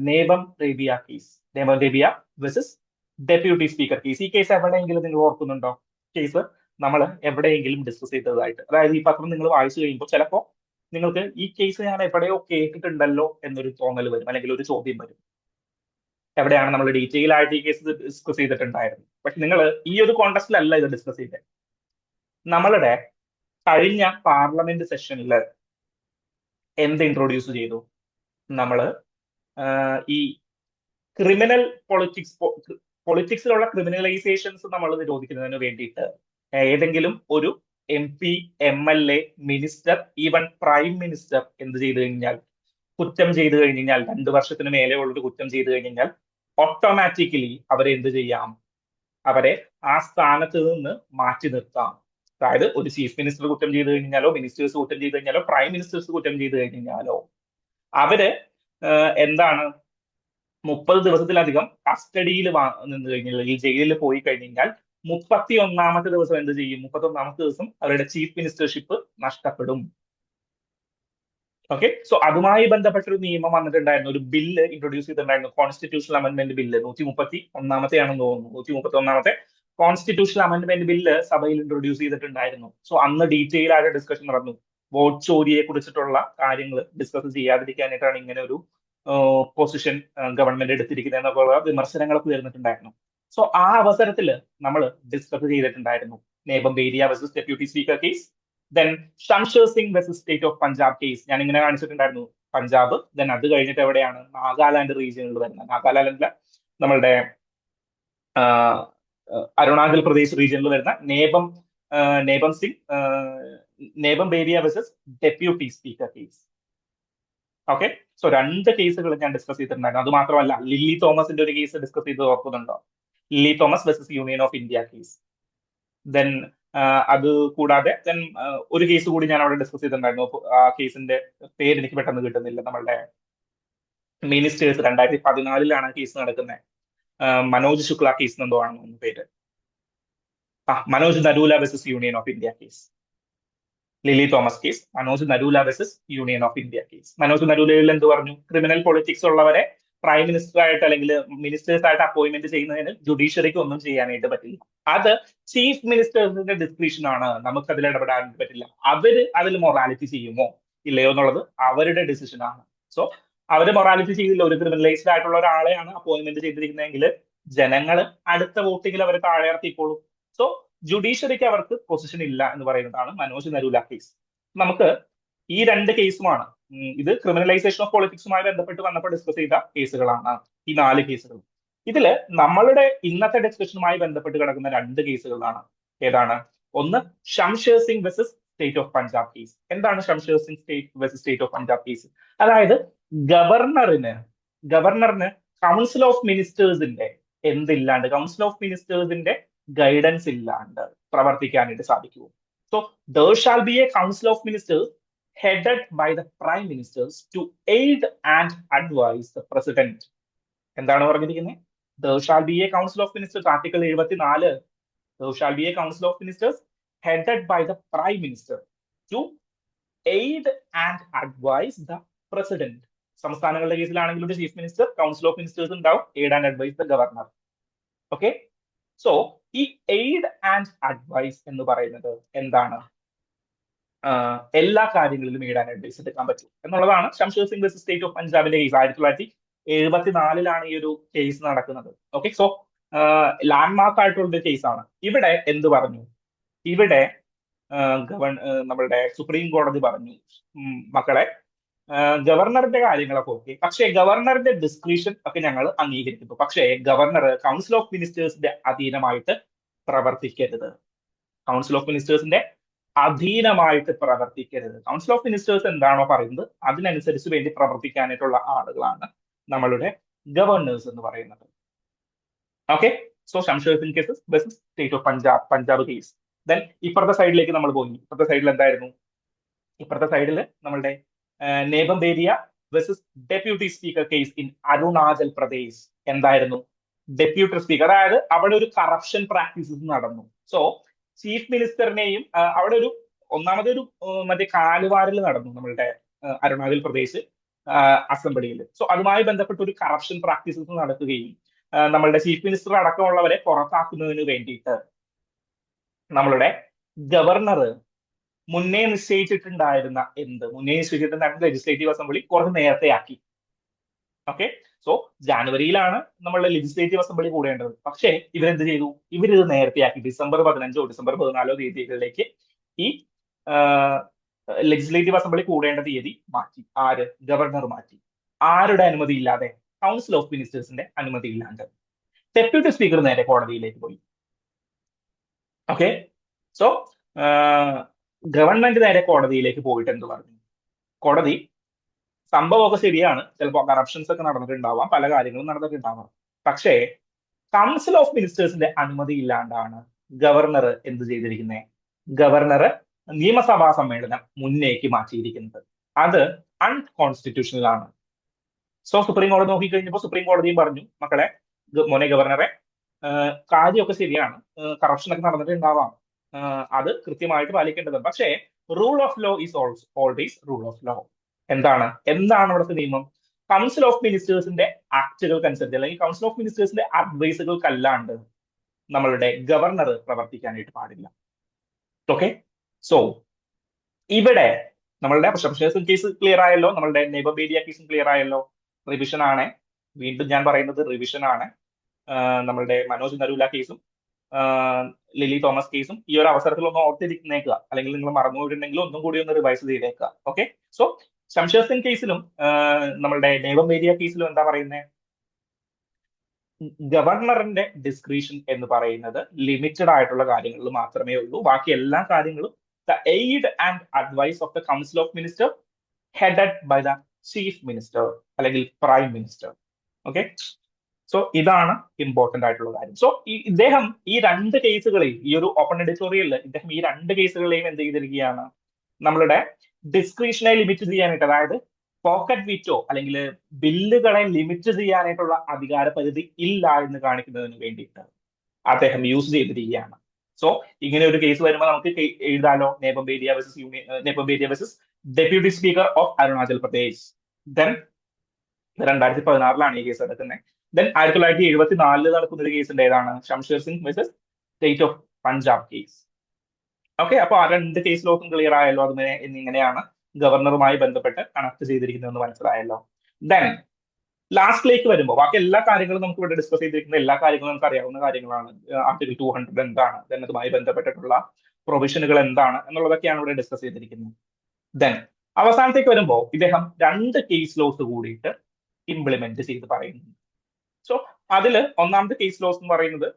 Nabam Rebia case. Nabam Rebia versus deputy speaker case. ഈ കേസ് എവിടെയെങ്കിലും നിങ്ങൾ ഓർക്കുന്നുണ്ടോ? കേസ് നമ്മൾ എവിടെയെങ്കിലും ഡിസ്കസ് ചെയ്തതായിട്ട്, അതായത് ഈ പത്രം നിങ്ങൾ വായിച്ചു കഴിയുമ്പോൾ ചിലപ്പോൾ നിങ്ങൾക്ക് ഈ കേസ് ഞാൻ എവിടെയോ കേട്ടിട്ടുണ്ടല്ലോ എന്നൊരു തോന്നൽ വരും, അല്ലെങ്കിൽ ഒരു ചോദ്യം വരും. എവിടെയാണ് നമ്മൾ ഡീറ്റെയിൽ ആയിട്ട് ഈ കേസ് ഡിസ്കസ് ചെയ്തിട്ടുണ്ടായിരുന്നു. പക്ഷെ നിങ്ങൾ ഈ ഒരു കോണ്ടസ്റ്റിലല്ല ഇത് ഡിസ്കസ് ചെയ്തത്. നമ്മളുടെ കഴിഞ്ഞ പാർലമെന്റ് സെഷനിൽ എന്ത് ഇൻട്രൊഡ്യൂസ് ചെയ്തു? നമ്മൾ ഈ ക്രിമിനൽ പൊളിറ്റിക്സിലുള്ള ക്രിമിനലൈസേഷൻസ് നമ്മൾ നിരോധിക്കുന്നതിന് വേണ്ടിയിട്ട് ഏതെങ്കിലും ഒരു MP, MLA, minister, even prime minister എന്ത് ചെയ്തു കഴിഞ്ഞാൽ, കുറ്റം ചെയ്തു കഴിഞ്ഞാൽ, 2 വർഷത്തിന് മേലെ ഉള്ളൊരു കുറ്റം ചെയ്തു കഴിഞ്ഞാൽ ഓട്ടോമാറ്റിക്കലി അവരെ എന്ത് ചെയ്യാം? അവരെ ആ സ്ഥാനത്ത് നിന്ന് മാറ്റി നിർത്താം. അതായത് ഒരു ചീഫ് മിനിസ്റ്റർ കുറ്റം ചെയ്തു കഴിഞ്ഞാലോ, മിനിസ്റ്റേഴ്സ് കുറ്റം ചെയ്തു കഴിഞ്ഞാലോ, പ്രൈം മിനിസ്റ്റേഴ്സ് കുറ്റം ചെയ്തു കഴിഞ്ഞാലോ അവര് എന്താണ് 30 ദിവസത്തിലധികം കസ്റ്റഡിയിൽ നിന്ന് കഴിഞ്ഞാൽ, ഈ ജയിലിൽ പോയി കഴിഞ്ഞാൽ 31ാമത്തെ ദിവസം എന്ത് ചെയ്യും? 31ാമത്തെ ദിവസം അവരുടെ ചീഫ് മിനിസ്റ്റർഷിപ്പ് നഷ്ടപ്പെടും. ഓക്കെ, സോ അതുമായി ബന്ധപ്പെട്ടൊരു നിയമം വന്നിട്ടുണ്ടായിരുന്നു, ഒരു ബില്ല് ഇൻട്രൊഡ്യൂസ് ചെയ്തിട്ടുണ്ടായിരുന്നു, കോൺസ്റ്റിറ്റ്യൂഷണൽ അമെന്റ്മെന്റ് ബില്ല്. 131ആമത്തെയാണെന്ന് തോന്നുന്നു. 131ആമത്തെ കോൺസ്റ്റിറ്റ്യൂഷണൽ അമെന്റ്മെന്റ് ബില്ല് സഭയിൽ ഇൻട്രൊഡ്യൂസ് ചെയ്തിട്ടുണ്ടായിരുന്നു. സോ അന്ന് ഡീറ്റെയിൽ ആയിട്ട് ഡിസ്കഷൻ നടന്നു. വോട്ട് ചോരിയെ കുറിച്ചിട്ടുള്ള കാര്യങ്ങൾ ഡിസ്കസ് ചെയ്യാതിരിക്കാനായിട്ടാണ് ഇങ്ങനെ ഒരു പൊസിഷൻ ഗവൺമെന്റ് എടുത്തിരിക്കുന്നത് എന്നുള്ള വിമർശനങ്ങളൊക്കെ വരുന്നിട്ടുണ്ടായിരുന്നു. സോ ആ അവസരത്തിൽ നമ്മൾ ഡിസ്കസ് ചെയ്തിട്ടുണ്ടായിരുന്നു നേബം ബേരിയ versus deputy speaker case, then Shamsher Singh versus state of Punjab case. ഞാൻ ഇങ്ങനെ കാണിച്ചിട്ടുണ്ടായിരുന്നു പഞ്ചാബ്. ദെൻ അത് കഴിഞ്ഞിട്ട് എവിടെയാണ്? നാഗാലാൻഡ് റീജിയനിൽ വരുന്നത്. നാഗാലാൻഡിലെ നമ്മളുടെ അരുണാചൽ പ്രദേശ് റീജിയനിൽ വരുന്ന നേബം സിംഗ്, നേബം ബേരിയ versus deputy speaker case. Okay, so 2 കേസുകൾ ഞാൻ ഡിസ്കസ് ചെയ്തിട്ടുണ്ടായിരുന്നു. അത് മാത്രമല്ല, ലില്ലി തോമസിന്റെ ഒരു കേസ് ഡിസ്കസ് ചെയ്ത് ഓർക്കുന്നുണ്ടോ? Lily Thomas versus union of India case. Then അത് കൂടാതെ ഒരു കേസ് കൂടി ഞാൻ അവിടെ ഡിസ്കസ് ചെയ്തിട്ടുണ്ടായിരുന്നു. ആ കേസിന്റെ പേര് എനിക്ക് പെട്ടെന്ന് കിട്ടുന്നില്ല. നമ്മളുടെ മിനിസ്റ്റേഴ്സ് 2014 കേസ് നടക്കുന്നത്. മനോജ് ശുക്ല കേസ് എന്തോ ആണ് പേര്. Manoj Narula versus union of India case. Lily Thomas case, Manoj Narula versus union of India case. Manoj നരൂലയിൽ എന്ത് പറഞ്ഞു? ക്രിമിനൽ പൊളിറ്റിക്സ് ഉള്ളവരെ പ്രൈം മിനിസ്റ്റർ ആയിട്ട് അല്ലെങ്കിൽ മിനിസ്റ്റേഴ്സ് ആയിട്ട് അപ്പോയിന്റ്മെന്റ് ചെയ്യുന്നതിന് ജുഡീഷ്യറിക്ക് ഒന്നും ചെയ്യാനായിട്ട് പറ്റില്ല. അത് ചീഫ് മിനിസ്റ്റേഴ്സിന്റെ ഡിസ്ക്രിപ്ഷൻ ആണ്, നമുക്ക് അതിൽ ഇടപെടാൻ പറ്റില്ല. അവര് അതിൽ മൊറാലിറ്റി ചെയ്യുമോ ഇല്ലയോ എന്നുള്ളത് അവരുടെ ഡിസിഷൻ ആണ്. സോ അവര് മൊറാലിറ്റി ചെയ്തില്ല. ഒരു ക്രിമിനലൈസ്ഡ് ആയിട്ടുള്ള ഒരാളെയാണ് അപ്പോയിന്റ്മെന്റ് ചെയ്തിരിക്കുന്നതെങ്കിൽ ജനങ്ങൾ അടുത്ത വോട്ടിങ്ങിൽ അവർ താഴെ ഇറക്കിക്കോളും. സോ ജുഡീഷ്യറിക്ക് അവർക്ക് പൊസിഷൻ ഇല്ല എന്ന് പറയുന്നതാണ് മനോജ് നരൂല കേസ്. നമുക്ക് ഈ 2 കേസുമാണ്, ഇത് ക്രിമിനലൈസേഷൻ ഓഫ് പൊളിറ്റിക്സുമായി ബന്ധപ്പെട്ട് വന്നപ്പോൾ ഡിസ്കസ് ചെയ്ത കേസുകളാണ് ഈ 4 കേസുകൾ. ഇതില് നമ്മളുടെ ഇന്നത്തെ ഡിസ്കഷനുമായി ബന്ധപ്പെട്ട് കിടക്കുന്ന 2 കേസുകളാണ്. ഏതാണ്? ഒന്ന് Shamsher Singh versus state of Punjab case. എന്താണ് Shamsher Singh versus state of Punjab case? അതായത് ഗവർണറിന് കൗൺസിൽ ഓഫ് മിനിസ്റ്റേഴ്സിന്റെ എന്തില്ലാണ്ട്, കൗൺസിൽ ഓഫ് മിനിസ്റ്റേഴ്സിന്റെ ഗൈഡൻസ് ഇല്ലാണ്ട് പ്രവർത്തിക്കാനായിട്ട് സാധിക്കൂ. So there shall be a council of ministers headed by the prime ministers to aid and advise the president. എന്താണ് പറഞ്ഞിരിക്കുന്നത്? There shall be a council of ministers, article 74. There shall be a council of ministers headed by the prime minister to aid and advise the president. സംസ്ഥാനങ്ങളുടെ കേസിലാണെങ്കിൽ ഒരു chief minister, council of ministers ഉണ്ടാവും, aid and advise the governor. Okay, so ഈ aid and advise എന്ന് പറയുന്നത് എന്താണ്? എല്ലാ കാര്യങ്ങളിലും എയ്ഡ് ആൻഡ് അഡ്വൈസ് എടുക്കാൻ പറ്റും എന്നുള്ളതാണ് Shamsher Singh versus state of പഞ്ചാബിന്റെ കേസ്. 1974 ഈ ഒരു കേസ് നടക്കുന്നത്. ഓക്കെ, സോ ലാൻഡ്മാർക്ക് ആയിട്ടുള്ള ഒരു കേസാണ്. ഇവിടെ എന്ത് പറഞ്ഞു? ഇവിടെ നമ്മളുടെ സുപ്രീം കോടതി പറഞ്ഞു, മക്കളെ ഗവർണറിന്റെ കാര്യങ്ങളൊക്കെ ഓക്കെ, പക്ഷേ ഗവർണറിന്റെ ഡിസ്ക്രിപ്ഷൻ ഒക്കെ ഞങ്ങൾ അംഗീകരിക്കുന്നു. പക്ഷേ ഗവർണർ കൗൺസിൽ ഓഫ് മിനിസ്റ്റേഴ്സിന്റെ അധീനമായിട്ട് പ്രവർത്തിക്കരുത്. കൗൺസിൽ ഓഫ് മിനിസ്റ്റേഴ്സിന്റെ അധീനമായിട്ട് പ്രവർത്തിക്കരുത്. കൗൺസിൽ ഓഫ് മിനിസ്റ്റേഴ്സ് എന്താണോ പറയുന്നത് അതിനനുസരിച്ച് വേണ്ടി പ്രവർത്തിക്കാനായിട്ടുള്ള ആളുകളാണ് നമ്മളുടെ ഗവർണേഴ്സ് എന്ന് പറയുന്നത്. Okay, so Shamsher Singh cases versus state of Punjab case. Then ഇപ്പുറത്തെ സൈഡിലേക്ക് നമ്മൾ പോയി. ഇപ്പുറത്തെ സൈഡിൽ എന്തായിരുന്നു? ഇപ്പുറത്തെ സൈഡിൽ നമ്മളുടെ നേബംബേരിയ versus deputy speaker case in Arunachal Pradesh. എന്തായിരുന്നു? ഡെപ്യൂട്ടി സ്പീക്കർ, അതായത് അവിടെ ഒരു കറപ്ഷൻ പ്രാക്ടീസസ് നടന്നു. സോ ചീഫ് മിനിസ്റ്ററിനെയും അവിടെ ഒരു ഒന്നാമതൊരു മറ്റേ കാലുവാരൽ നടന്നു നമ്മളുടെ അരുണാചൽ പ്രദേശ് അസംബ്ലിയിൽ. സോ അതുമായി ബന്ധപ്പെട്ട ഒരു കറപ്ഷൻ പ്രാക്ടീസസ് നടക്കുകയും നമ്മളുടെ ചീഫ് മിനിസ്റ്റർ അടക്കമുള്ളവരെ പുറത്താക്കുന്നതിന് വേണ്ടിയിട്ട് നമ്മളുടെ ഗവർണർ മുന്നേ നിശ്ചയിച്ചിട്ടുണ്ടായിരുന്ന ലെജിസ്ലേറ്റീവ് അസംബ്ലി കുറച്ച് നേരത്തെ ആക്കി. ഓക്കെ, സോ ജാനുവരിയിലാണ് നമ്മളുടെ ലെജിസ്ലേറ്റീവ് അസംബ്ലി കൂടേണ്ടത്. പക്ഷേ ഇവരെന്ത് ചെയ്തു? ഇവരിത് നേരത്തെയാക്കി. ഡിസംബർ 15 ഡിസംബർ 14 തീയതികളിലേക്ക് ഈ ലെജിസ്ലേറ്റീവ് അസംബ്ലി കൂടേണ്ട തീയതി മാറ്റി. ആര്? ഗവർണർ മാറ്റി. ആരുടെ അനുമതി ഇല്ലാതെ? കൗൺസിൽ ഓഫ് മിനിസ്റ്റേഴ്സിന്റെ അനുമതി ഇല്ലാണ്ട്. ഡെപ്യൂട്ടി സ്പീക്കർ നേരെ കോടതിയിലേക്ക് പോയി. ഓക്കെ, സോ ഗവൺമെന്റ് നേരെ കോടതിയിലേക്ക് പോയിട്ട് എന്ത് പറഞ്ഞു? കോടതി സംഭവമൊക്കെ ശരിയാണ്, ചിലപ്പോൾ കറപ്ഷൻസ് ഒക്കെ നടന്നിട്ടുണ്ടാവാം, പല കാര്യങ്ങളും നടന്നിട്ടുണ്ടാവാം. പക്ഷേ കൗൺസിൽ ഓഫ് മിനിസ്റ്റേഴ്സിന്റെ അനുമതി ഇല്ലാണ്ടാണ് ഗവർണർ എന്ത് ചെയ്തിരിക്കുന്നത്? ഗവർണർ നിയമസഭാ സമ്മേളനം മുന്നേക്ക് മാറ്റിയിരിക്കുന്നത്. അത് അൺകോൺസ്റ്റിറ്റ്യൂഷണൽ ആണ്. സോ സുപ്രീം കോടതി നോക്കിക്കഴിഞ്ഞപ്പോൾ സുപ്രീം കോടതിയും പറഞ്ഞു, മക്കളെ മോനെ ഗവർണറെ, കാര്യമൊക്കെ ശരിയാണ്, കറപ്ഷൻ ഒക്കെ നടന്നിട്ടുണ്ടാവാം, അത് കൃത്യമായിട്ട് പാലിക്കേണ്ടത്. പക്ഷേ rule of law is always rule of law. എന്താണ് അവിടുത്തെ നിയമം? കൗൺസിൽ ഓഫ് മിനിസ്റ്റേഴ്സിന്റെ ആക്ടുകൾക്കനുസരിച്ച് അല്ലെങ്കിൽ കൗൺസിൽ ഓഫ് മിനിസ്റ്റേഴ്സിന്റെ അഡ്വൈസുകൾക്കല്ലാണ്ട് നമ്മളുടെ ഗവർണർ പ്രവർത്തിക്കാനായിട്ട് പാടില്ല. ഓക്കെ, സോ ഇവിടെ നമ്മളുടെ ഷംഷേർ സിംഗ് കേസ് ക്ലിയർ ആയല്ലോ, നമ്മളുടെ നേബംബേരിയ കേസും ക്ലിയർ ആയല്ലോ. റിവിഷൻ ആണ്, വീണ്ടും ഞാൻ പറയുന്നത് റിവിഷൻ ആണ്. നമ്മളുടെ മനോജ് നരൂല കേസും ലിലി തോമസ് കേസും ഈ ഒരു അവസരത്തിൽ ഒന്ന് ഓർത്തിരിക്കുന്നേക്കുക, അല്ലെങ്കിൽ നിങ്ങൾ മറന്നുപോയിട്ടുണ്ടെങ്കിൽ ഒന്നും കൂടി ഒന്ന് റിവൈസ് ചെയ്തേക്കുക. ഓക്കെ, സോ ഷംഷേർ സിംഗ് കേസിലും നമ്മളുടെ നേബംബേരിയ കേസിലും എന്താ പറയുന്നത്? ഗവർണറിന്റെ ഡിസ്ക്രിഷൻ എന്ന് പറയുന്നത് ലിമിറ്റഡ് ആയിട്ടുള്ള കാര്യങ്ങളിൽ മാത്രമേ ഉള്ളൂ. ബാക്കി എല്ലാ കാര്യങ്ങളും the aid and advice of the council of minister headed by the chief minister അല്ലെങ്കിൽ പ്രൈം മിനിസ്റ്റർ. ഓക്കെ, സോ ഇതാണ് ഇമ്പോർട്ടന്റ് ആയിട്ടുള്ള കാര്യം. സോ ഇദ്ദേഹം ഈ രണ്ട് കേസുകളെയും, ഈ ഒരു ഓപ്പൺ എഡിറ്റോറിയലിൽ ഇദ്ദേഹം ഈ രണ്ട് കേസുകളെയും എന്ത് ചെയ്തിരിക്കുകയാണ്? നമ്മളുടെ ഡിസ്ക്രിഷനെ ലിമിറ്റ് ചെയ്യാനായിട്ട്, അതായത് പോക്കറ്റ് വീറ്റോ അല്ലെങ്കിൽ ബില്ലുകളെ ലിമിറ്റ് ചെയ്യാനായിട്ടുള്ള അധികാര പരിധി ഇല്ല എന്ന് കാണിക്കുന്നതിന് വേണ്ടിയിട്ട് അദ്ദേഹം യൂസ് ചെയ്തിരിക്കുകയാണ്. സോ ഇങ്ങനെ ഒരു കേസ് വരുമ്പോൾ നമുക്ക് എഴുതാലോ, നേബംബേരിയ versus deputy speaker of Arunachal Pradesh. Then 2016 ഈ കേസ് എടുക്കുന്നത്. ദെൻ 1974 നടക്കുന്ന ഒരു കേസ് ഉണ്ട്, ഏതാണ്? Shamsher Singh versus state of Punjab case. Okay, അപ്പൊ ആ രണ്ട് കേസിലോട്ടും ക്ലിയർ ആയല്ലോ, അതിനെ എന്നിങ്ങനെയാണ് ഗവർണറുമായി ബന്ധപ്പെട്ട് കണക്ട് ചെയ്തിരിക്കുന്നതെന്ന് മനസ്സിലായല്ലോ. ദെൻ ലാസ്റ്റിലേക്ക് വരുമ്പോൾ ബാക്കി എല്ലാ കാര്യങ്ങളും നമുക്ക് ഇവിടെ ഡിസ്കസ് ചെയ്തിരിക്കുന്ന എല്ലാ കാര്യങ്ങളും നമുക്ക് അറിയാവുന്ന കാര്യങ്ങളാണ്. ആർട്ടിക്കിൾ 200 എന്താണ്, ദെൻ അതുമായി ബന്ധപ്പെട്ടിട്ടുള്ള പ്രൊവിഷനുകൾ എന്താണ് എന്നുള്ളതൊക്കെയാണ് ഇവിടെ ഡിസ്കസ് ചെയ്തിരിക്കുന്നത്. ദെൻ അവസാനത്തേക്ക് വരുമ്പോൾ ഇദ്ദേഹം 2 കേസ് ലോസ് കൂടിയിട്ട് ഇംപ്ലിമെന്റ് ചെയ്ത് പറയുന്നുണ്ട്. സോ അതില് ഒന്നാമത്തെ കേസ് ലോസ് എന്ന് പറയുന്നത്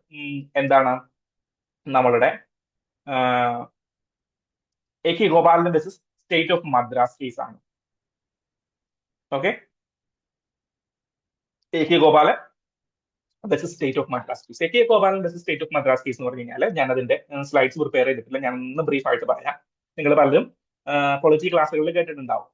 എന്താണ്? നമ്മളുടെ A K Gopalan versus state of Madras കേസാണ്. Okay, A K Gopalan versus state of Madras case. A K Gopalan versus state of Madras case എന്ന് പറഞ്ഞു കഴിഞ്ഞാൽ ഞാൻ അതിന്റെ സ്ലൈഡ്സ് പ്രിപ്പയർ ചെയ്തിട്ടില്ല, ഞാൻ ഒന്ന് ബ്രീഫ് ആയിട്ട് പറയാം. നിങ്ങൾ പലരും പൊളിറ്റി ക്ലാസ്സുകളിൽ കേട്ടിട്ടുണ്ടാവും.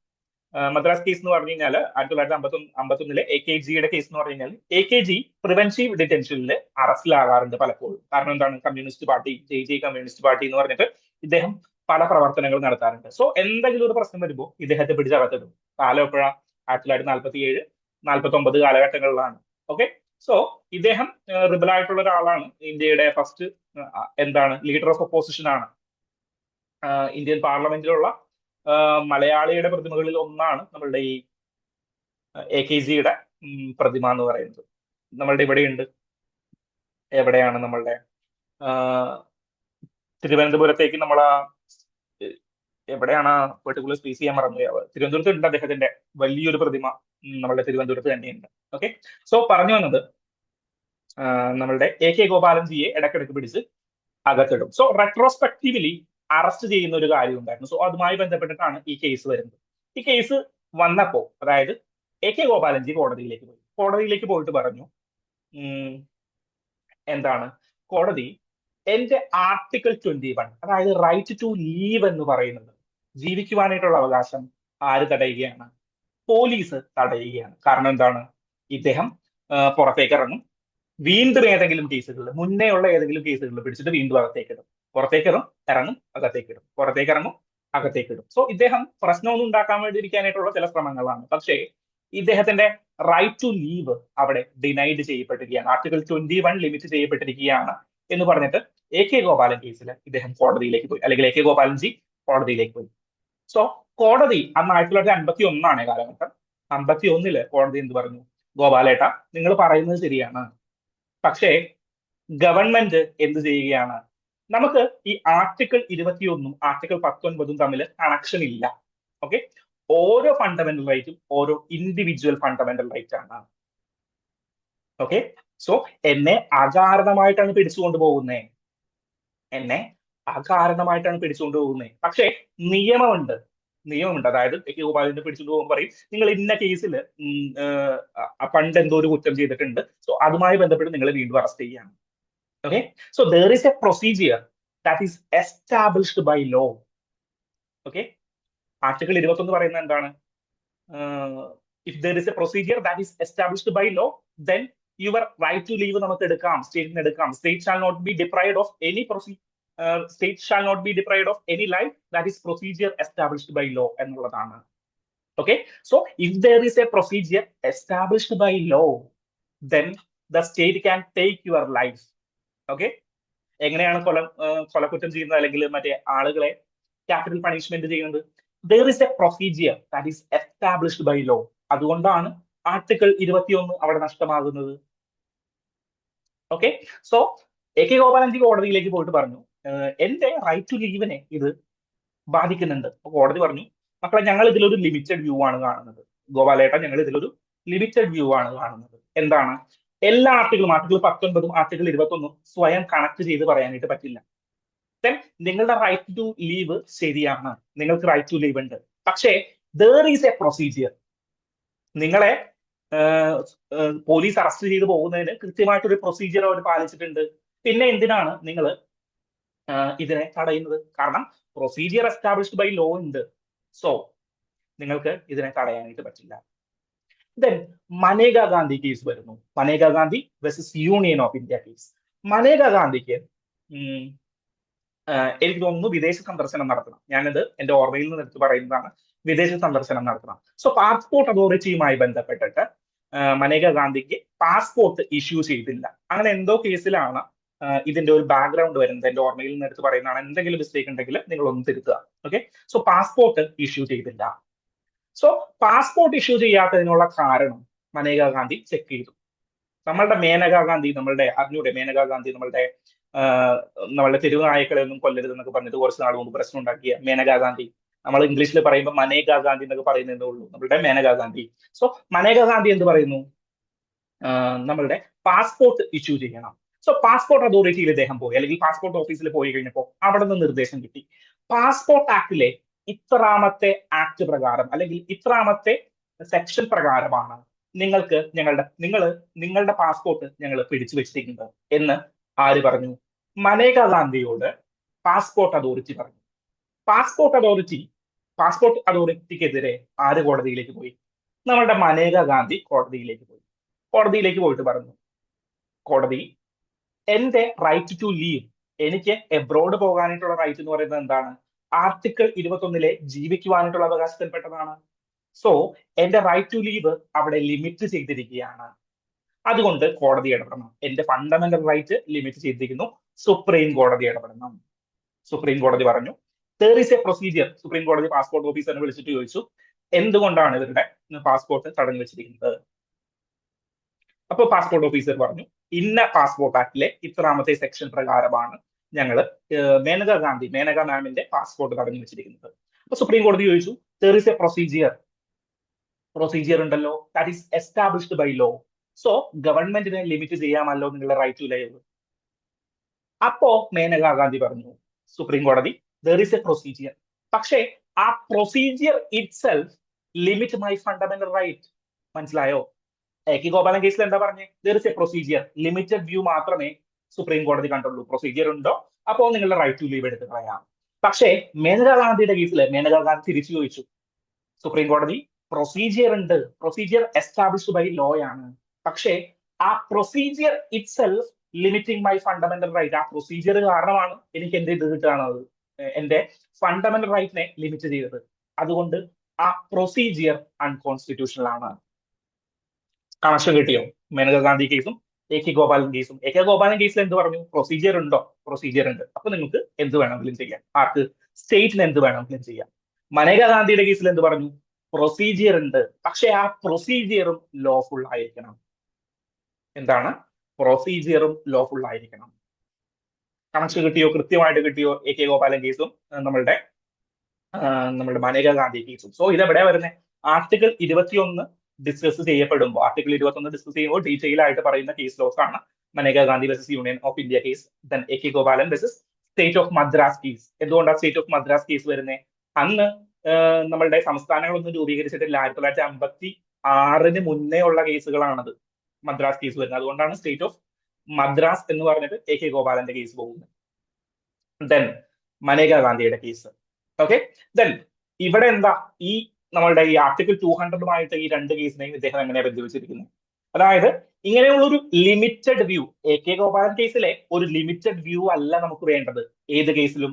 മദ്രാസ് കേസ് എന്ന് പറഞ്ഞു കഴിഞ്ഞാൽ 1951 AKGയുടെ കേസ് എന്ന് പറഞ്ഞു കഴിഞ്ഞാൽ AKG പ്രിവെന്റീവ് ഡിറ്റൻഷനിൽ അറസ്റ്റിലാകാറുണ്ട് പലപ്പോഴും. കാരണം എന്താണ്? Communist party, JJ communist party എന്ന് പറഞ്ഞിട്ട് ഇദ്ദേഹം പല പ്രവർത്തനങ്ങൾ നടത്താറുണ്ട്. സോ എന്തെങ്കിലും ഒരു പ്രശ്നം വരുമ്പോൾ ഇദ്ദേഹത്തെ പിടിച്ചകത്തിടും. കാലം എപ്പോഴാണ്? 1947, 1949 കാലഘട്ടങ്ങളിലാണ്. ഓക്കെ, സോ ഇദ്ദേഹം റിബൽ ആയിട്ടുള്ള ഒരാളാണ്. ഇന്ത്യയുടെ ഫസ്റ്റ് ലീഡർ ഓഫ് ഒപ്പോസിഷൻ ആണ്. ഇന്ത്യൻ പാർലമെന്റിലുള്ള മലയാളിയുടെ പ്രതിമകളിൽ ഒന്നാണ് നമ്മളുടെ ഈ AKGയുടെ പ്രതിമ എന്ന് പറയുന്നത്. നമ്മളുടെ ഇവിടെയുണ്ട്. എവിടെയാണ്? നമ്മളുടെ തിരുവനന്തപുരത്തേക്ക് നമ്മൾ എവിടെയാണ് പെർട്ടിക്കുലർ സ്പേസ് ചെയ്യാൻ മറന്നുപോയാവ്. തിരുവനന്തപുരത്ത് ഉണ്ട് അദ്ദേഹത്തിന്റെ വലിയൊരു പ്രതിമ, നമ്മളുടെ തിരുവനന്തപുരത്ത് തന്നെയുണ്ട്. ഓക്കെ, സോ പറഞ്ഞു വന്നത് നമ്മളുടെ AK ഗോപാലൻജിയെ ഇടയ്ക്കിടയ്ക്ക് പിടിച്ച് അകത്തിടും. സോ റെട്രോസ്പെക്റ്റീവ്ലി അറസ്റ്റ് ചെയ്യുന്ന ഒരു കാര്യം ഉണ്ടായിരുന്നു. സോ അതുമായി ബന്ധപ്പെട്ടിട്ടാണ് ഈ കേസ് വരുന്നത്. ഈ കേസ് വന്നപ്പോ, അതായത് AK ഗോപാലൻജി കോടതിയിലേക്ക് പോയി. കോടതിയിലേക്ക് പോയിട്ട് പറഞ്ഞു, എന്താണ് കോടതി എന്റെ ആർട്ടിക്കിൾ 21, അതായത് റൈറ്റ് ടു ലീവ് എന്ന് പറയുന്നത്, ജീവിക്കുവാനായിട്ടുള്ള അവകാശം ആര് തടയുകയാണ്? പോലീസ് തടയുകയാണ്. കാരണം എന്താണ്? ഇദ്ദേഹം പുറത്തേക്ക് ഇറങ്ങും, വീണ്ടും ഏതെങ്കിലും കേസുകളിൽ, മുന്നേ ഉള്ള ഏതെങ്കിലും കേസുകളിൽ പിടിച്ചിട്ട് വീണ്ടും അകത്തേക്ക് ഇടും. പുറത്തേക്ക് ഇറങ്ങും, അകത്തേക്ക് ഇടും, പുറത്തേക്ക് ഇറങ്ങും, അകത്തേക്ക് ഇടും. സോ ഇദ്ദേഹം പ്രശ്നമൊന്നും ഉണ്ടാക്കാൻ വേണ്ടി ഇരിക്കാനായിട്ടുള്ള ചില ശ്രമങ്ങളാണ്. പക്ഷേ ഇദ്ദേഹത്തിന്റെ റൈറ്റ് ടു ലീവ് അവിടെ ഡിനൈഡ് ചെയ്യപ്പെട്ടിരിക്കുകയാണ്. ആർട്ടിക്കിൾ 21 ലിമിറ്റ് ചെയ്യപ്പെട്ടിരിക്കുകയാണ് എന്ന് പറഞ്ഞിട്ട് AK ഗോപാലൻ കേസിൽ ഇദ്ദേഹം കോടതിയിലേക്ക് പോയി, അല്ലെങ്കിൽ AK ഗോപാലൻജി കോടതിയിലേക്ക് പോയി. സോ കോടതി അന്ന് 1951 കാലഘട്ടം. 51 കോടതി എന്ത് പറഞ്ഞു? ഗോപാലേട്ട, നിങ്ങൾ പറയുന്നത് ശരിയാണ്, പക്ഷേ ഗവൺമെന്റ് എന്ത് ചെയ്യുകയാണ്? നമുക്ക് ഈ ആർട്ടിക്കിൾ 21 ആർട്ടിക്കിൾ 19 തമ്മിൽ കണക്ഷൻ ഇല്ല. ഓക്കെ, ഓരോ ഫണ്ടമെന്റൽ റൈറ്റും ഓരോ ഇൻഡിവിജ്വൽ ഫണ്ടമെന്റൽ റൈറ്റ് ആണ്. ഓക്കെ, സോ എന്നെ അകാരണമായിട്ടാണ് പിടിച്ചുകൊണ്ട് പോകുന്നേ, എന്നെ അകാരണമായിട്ടാണ് പിടിച്ചുകൊണ്ട് പോകുന്നത്. പക്ഷേ നിയമമുണ്ട്, അതായത് ഗോപാലിനെ പിടിച്ചുകൊണ്ട് പോകുമ്പോൾ പറയും, നിങ്ങൾ ഇന്ന കേസിൽ പണ്ട് എന്തോ ഒരു കുറ്റം ചെയ്തിട്ടുണ്ട്, സോ അതുമായി ബന്ധപ്പെട്ട് നിങ്ങളെ വീണ്ടും അറസ്റ്റ് ചെയ്യാണ്. Okay, so there is a procedure that is established by law. Okay, article 21 പറയുന്നത് എന്താണ്? If there is a procedure that is established by law, then your right to leave നമുക്ക് എടുക്കാം, സ്റ്റേറ്റിന് എടുക്കാം. State shall not be deprived of any state shall not be deprived of any life, that is procedure established by law എന്നുള്ളതാണ്. Okay, so if there is a procedure established by law, then the state can take your life. Okay, എങ്ങനെയാണ് കൊലക്കുറ്റം ചെയ്യുന്നത് അല്ലെങ്കിൽ മറ്റേ ആളുകളെ capital punishment ചെയ്യുന്നത്? there is a procedure that is established by law. അതുകൊണ്ടാണ് article 21 അവിടെ നഷ്ടമാകുന്നത്. Okay, so AK ഗോപാലൻജി കോടതിയിലേക്ക് പോയിട്ട് പറഞ്ഞു, എന്റെ റൈറ്റ് ടു ലീവിനെ ഇത് ബാധിക്കുന്നുണ്ട്. അപ്പൊ കോടതി പറഞ്ഞു, മക്കളെ, ഞങ്ങൾ ഇതിലൊരു ലിമിറ്റഡ് വ്യൂ ആണ് കാണുന്നത്. ഗോപാലേട്ട, ഞങ്ങൾ ഇതിലൊരു ലിമിറ്റഡ് വ്യൂ ആണ് കാണുന്നത്. എന്താണ്? എല്ലാ ആർട്ടിക്കിളും, ആർട്ടിക്കിൾ 19 ആർട്ടിക്കിൾ 21 സ്വയം കണക്ട് ചെയ്ത് പറയാനായിട്ട് പറ്റില്ല. ദെൻ നിങ്ങളുടെ റൈറ്റ് ടു ലീവ് ശരിയാണ്, നിങ്ങൾക്ക് റൈറ്റ് ടു ലീവ് ഉണ്ട്, പക്ഷേ there is a procedure. നിങ്ങളെ പോലീസ് അറസ്റ്റ് ചെയ്ത് പോകുന്നതിന് കൃത്യമായിട്ടൊരു പ്രൊസീജിയർ അവർ പാലിച്ചിട്ടുണ്ട്. പിന്നെ എന്തിനാണ് നിങ്ങൾ ഇതിനെ തടയുന്നത്? കാരണം പ്രൊസീജിയർ എസ്റ്റാബ്ലിഷ്ഡ് ബൈ ലോ ഉണ്ട്, സോ നിങ്ങൾക്ക് ഇതിനെ തടയാനായിട്ട് പറ്റില്ല. ദെൻ മനേക ഗാന്ധി കേസ് വരുന്നു. Maneka Gandhi versus union of India case. Maneka ഗാന്ധിക്ക് എനിക്ക് തോന്നുന്നു വിദേശ സന്ദർശനം നടത്തണം. ഞാനത് എന്റെ ഓർമ്മയിൽ നിന്ന് എടുത്ത് പറയുന്നതാണ്, വിദേശ സന്ദർശനം നടത്തണം. സോ പാസ്പോർട്ട് അതോറിറ്റിയുമായി ബന്ധപ്പെട്ടിട്ട് മനേക ഗാന്ധിക്ക് പാസ്പോർട്ട് ഇഷ്യൂ ചെയ്തില്ല. അങ്ങനെ എന്തോ കേസിലാണ് ഇതിന്റെ ഒരു ബാക്ക്ഗ്രൗണ്ട് വരുന്നത്. എന്റെ ഓർമ്മയിൽ നിന്ന് എടുത്ത് പറയുന്നതാണ്. എന്തെങ്കിലും മിസ്റ്റേക്ക് ഉണ്ടെങ്കിൽ നിങ്ങൾ ഒന്ന് തിരുത്തുക. ഓക്കെ, സോ പാസ്പോർട്ട് ഇഷ്യൂ ചെയ്തില്ല. സോ പാസ്പോർട്ട് ഇഷ്യൂ ചെയ്യാത്തതിനുള്ള കാരണം മനേക ഗാന്ധി ചെക്ക് ചെയ്തു. നമ്മളുടെ മേനകാ ഗാന്ധി, അറിഞ്ഞൂടെ മേനകാ ഗാന്ധി, നമ്മളുടെ തെരുവ് നായക്കളെ ഒന്നും കൊല്ലരുത് എന്നൊക്കെ പറഞ്ഞിട്ട് കുറച്ച് നാൾ മുമ്പ് പ്രശ്നം ഉണ്ടാക്കിയ മേനകാ ഗാന്ധി. നമ്മൾ ഇംഗ്ലീഷിൽ പറയുമ്പോൾ മനേകാ ഗാന്ധി എന്നൊക്കെ പറയുന്നതേ ഉള്ളൂ, നമ്മളുടെ മേനകാ ഗാന്ധി. സോ മനേകാ ഗാന്ധി എന്ത് പറയുന്നു? നമ്മളുടെ പാസ്പോർട്ട് ഇഷ്യൂ ചെയ്യണം. സോ പാസ്പോർട്ട് അതോറിറ്റിയിൽ ഇദ്ദേഹം പോയി, അല്ലെങ്കിൽ പാസ്പോർട്ട് ഓഫീസിൽ പോയി കഴിഞ്ഞപ്പോൾ അവിടെ നിന്ന് നിർദ്ദേശം കിട്ടി, പാസ്പോർട്ട് ആക്ടിലെ ഇത്രാമത്തെ ആക്ട് പ്രകാരം അല്ലെങ്കിൽ ഇത്രാമത്തെ സെക്ഷൻ പ്രകാരമാണ് നിങ്ങളുടെ പാസ്പോർട്ട് ഞങ്ങൾ പിടിച്ചു വെച്ചിരിക്കുന്നത് എന്ന് ആര് പറഞ്ഞു? മനേകാ ഗാന്ധിയോട് പാസ്പോർട്ട് അതോറിറ്റി പറഞ്ഞു. പാസ്പോർട്ട് അതോറിറ്റിക്കെതിരെ ആര് കോടതിയിലേക്ക് പോയി? നമ്മളുടെ മനേകാ ഗാന്ധി കോടതിയിലേക്ക് പോയി. കോടതിയിലേക്ക് പോയിട്ട് പറഞ്ഞു, കോടതി, എന്റെ റൈറ്റ് ടു ലീവ്, എനിക്ക് എബ്രോഡ് പോകാനായിട്ടുള്ള റൈറ്റ് എന്ന് പറയുന്നത് എന്താണ്? ആർട്ടിക്കിൾ 21 ജീവിക്കുവാനായിട്ടുള്ള അവകാശത്തിൽപ്പെട്ടതാണ്. സോ എന്റെ റൈറ്റ് ടു ലീവ് അവിടെ ലിമിറ്റ് ചെയ്തിരിക്കുകയാണ്. അതുകൊണ്ട് കോടതി ഇടപെടണം. എന്റെ ഫണ്ടമെന്റൽ റൈറ്റ് ലിമിറ്റ് ചെയ്തിരിക്കുന്നു, സുപ്രീം കോടതി ഇടപെടണം. സുപ്രീം കോടതി പറഞ്ഞു, there is a procedure. Supreme കോടതി പാസ്പോർട്ട് ഓഫീസറിനെ വിളിച്ചിട്ട് ചോദിച്ചു, എന്തുകൊണ്ടാണ് ഇവരുടെ പാസ്പോർട്ട് തടഞ്ഞു വെച്ചിരിക്കുന്നത്? അപ്പൊ പാസ്പോർട്ട് ഓഫീസർ പറഞ്ഞു, ഇന്ന പാസ്പോർട്ട് ആക്ടിലെ ഇത്രാമത്തെ സെക്ഷൻ പ്രകാരമാണ് ഞങ്ങൾ മേനകാ മാമിന്റെ പാസ്പോർട്ട് തടഞ്ഞു വെച്ചിരിക്കുന്നത്. അപ്പൊ സുപ്രീം കോടതി ചോദിച്ചു, there is a പ്രൊസീജിയർ ഉണ്ടല്ലോ, that is established by law, so ഗവൺമെന്റിനെ ലിമിറ്റ് ചെയ്യാമല്ലോ നിങ്ങളുടെ റൈറ്റ് ടു ലൈവ്. അപ്പോ മേനകാ ഗാന്ധി പറഞ്ഞു, സുപ്രീം കോടതി, there is a procedure, പക്ഷേ ആ procedure itself limit my fundamental right. മനസ്സിലായോ? AK ഗോപാലൻ കേസിൽ എന്താ പറഞ്ഞേ? there is a procedure, limited view മാത്രമേ സുപ്രീം കോടതി കണ്ടുള്ളൂ. പ്രൊസീജിയർ ഉണ്ടോ, അപ്പോൾ നിങ്ങളുടെ റൈറ്റ് ടു ലീവ് എടുത്ത് കളയാം. പക്ഷേ മേനകാ ഗാന്ധിയുടെ കേസിൽ മേനകാ ഗാന്ധി തിരിച്ചു ചോദിച്ചു, സുപ്രീം കോടതി പ്രൊസീജിയർ ഉണ്ട്, പ്രൊസീജിയർ എസ്റ്റാബ്ലിഷ്ഡ് ബൈ ലോ ആണ്, പക്ഷേ ആ procedure itself limiting my fundamental right, ആ പ്രൊസീജിയർ കാരണമാണ് എനിക്ക് എന്ത് ഇത് കിട്ടുകയാണത്, എന്റെ ഫണ്ടമെന്റൽ റൈറ്റിനെ ലിമിറ്റ് ചെയ്തത്. അതുകൊണ്ട് ആ പ്രൊസീജിയർ അൺകോൺസ്റ്റിറ്റ്യൂഷണൽ ആണ്. കണക്ഷൻ കിട്ടിയോ? മേനകാ ഗാന്ധി കേസും എ കെ ഗോപാലൻ കേസും. എ കെ ഗോപാലൻ കേസിൽ എന്ത് പറഞ്ഞു? പ്രൊസീജിയർ ഉണ്ടോ? പ്രൊസീജിയർ ഉണ്ട്, അപ്പൊ നിങ്ങൾക്ക് എന്ത് വേണമെങ്കിലും ചെയ്യാം. ആർക്ക്? സ്റ്റേറ്റിന് എന്ത് വേണമെങ്കിലും ചെയ്യാം. മനേകാ ഗാന്ധിയുടെ കേസിൽ എന്ത് പറഞ്ഞു? പ്രൊസീജിയർ ഉണ്ട്, പക്ഷെ ആ പ്രൊസീജിയറും ലോഫുൾ ആയിരിക്കണം. എന്താണ്? പ്രൊസീജിയറും ലോഫുൾ ആയിരിക്കണം. കണക്ഷൻ കിട്ടിയോ? കൃത്യമായിട്ട് കിട്ടിയോ? എ കെ ഗോപാലൻ കേസും നമ്മളുടെ മനേകാ ഗാന്ധി കേസും. സോ ഇതെവിടെയാ വരുന്നത്? ആർട്ടിക്കിൾ 21 ഡിസ്കസ് ചെയ്യപ്പെടുമ്പോൾ, ആർട്ടിക്കിൾ 21 ഡിസ്കസ് ചെയ്യുമ്പോൾ ഡീറ്റെയിൽ ആയിട്ട് പറയുന്ന കേസ് ലോസ് ആണ് Maneka Gandhi versus union of India case, then A K Gopalan versus State of Madras case. എന്തുകൊണ്ടാണ് സ്റ്റേറ്റ് ഓഫ് മദ്രാസ് കേസ് വരുന്നത്? അന്ന് നമ്മളുടെ സംസ്ഥാനങ്ങളൊന്നും രൂപീകരിച്ചിട്ടില്ല. 1956 മുന്നേ ഉള്ള കേസുകളാണത് മദ്രാസ് കേസ് വരുന്നത്. അതുകൊണ്ടാണ് സ്റ്റേറ്റ് ഓഫ് മദ്രാസ് എന്ന് പറഞ്ഞിട്ട് എ കെ ഗോപാലന്റെ കേസ് പോകുന്നത്. ദെൻ മനേകാ ഗാന്ധിയുടെ കേസ്. ഓക്കെ, ദെൻ ഇവിടെ എന്താ ഈ നമ്മളുടെ ഈ ആർട്ടിക്കിൾ 200 ഈ രണ്ട് കേസിനെയും ഇദ്ദേഹം എങ്ങനെയാണ് ബന്ധിപ്പിച്ചിരിക്കുന്നത്? അതായത് ഇങ്ങനെയുള്ള ഒരു limited view, A K Gopalan കേസിലെ ഒരു ലിമിറ്റഡ് വ്യൂ അല്ല നമുക്ക് വേണ്ടത്. ഏത് കേസിലും?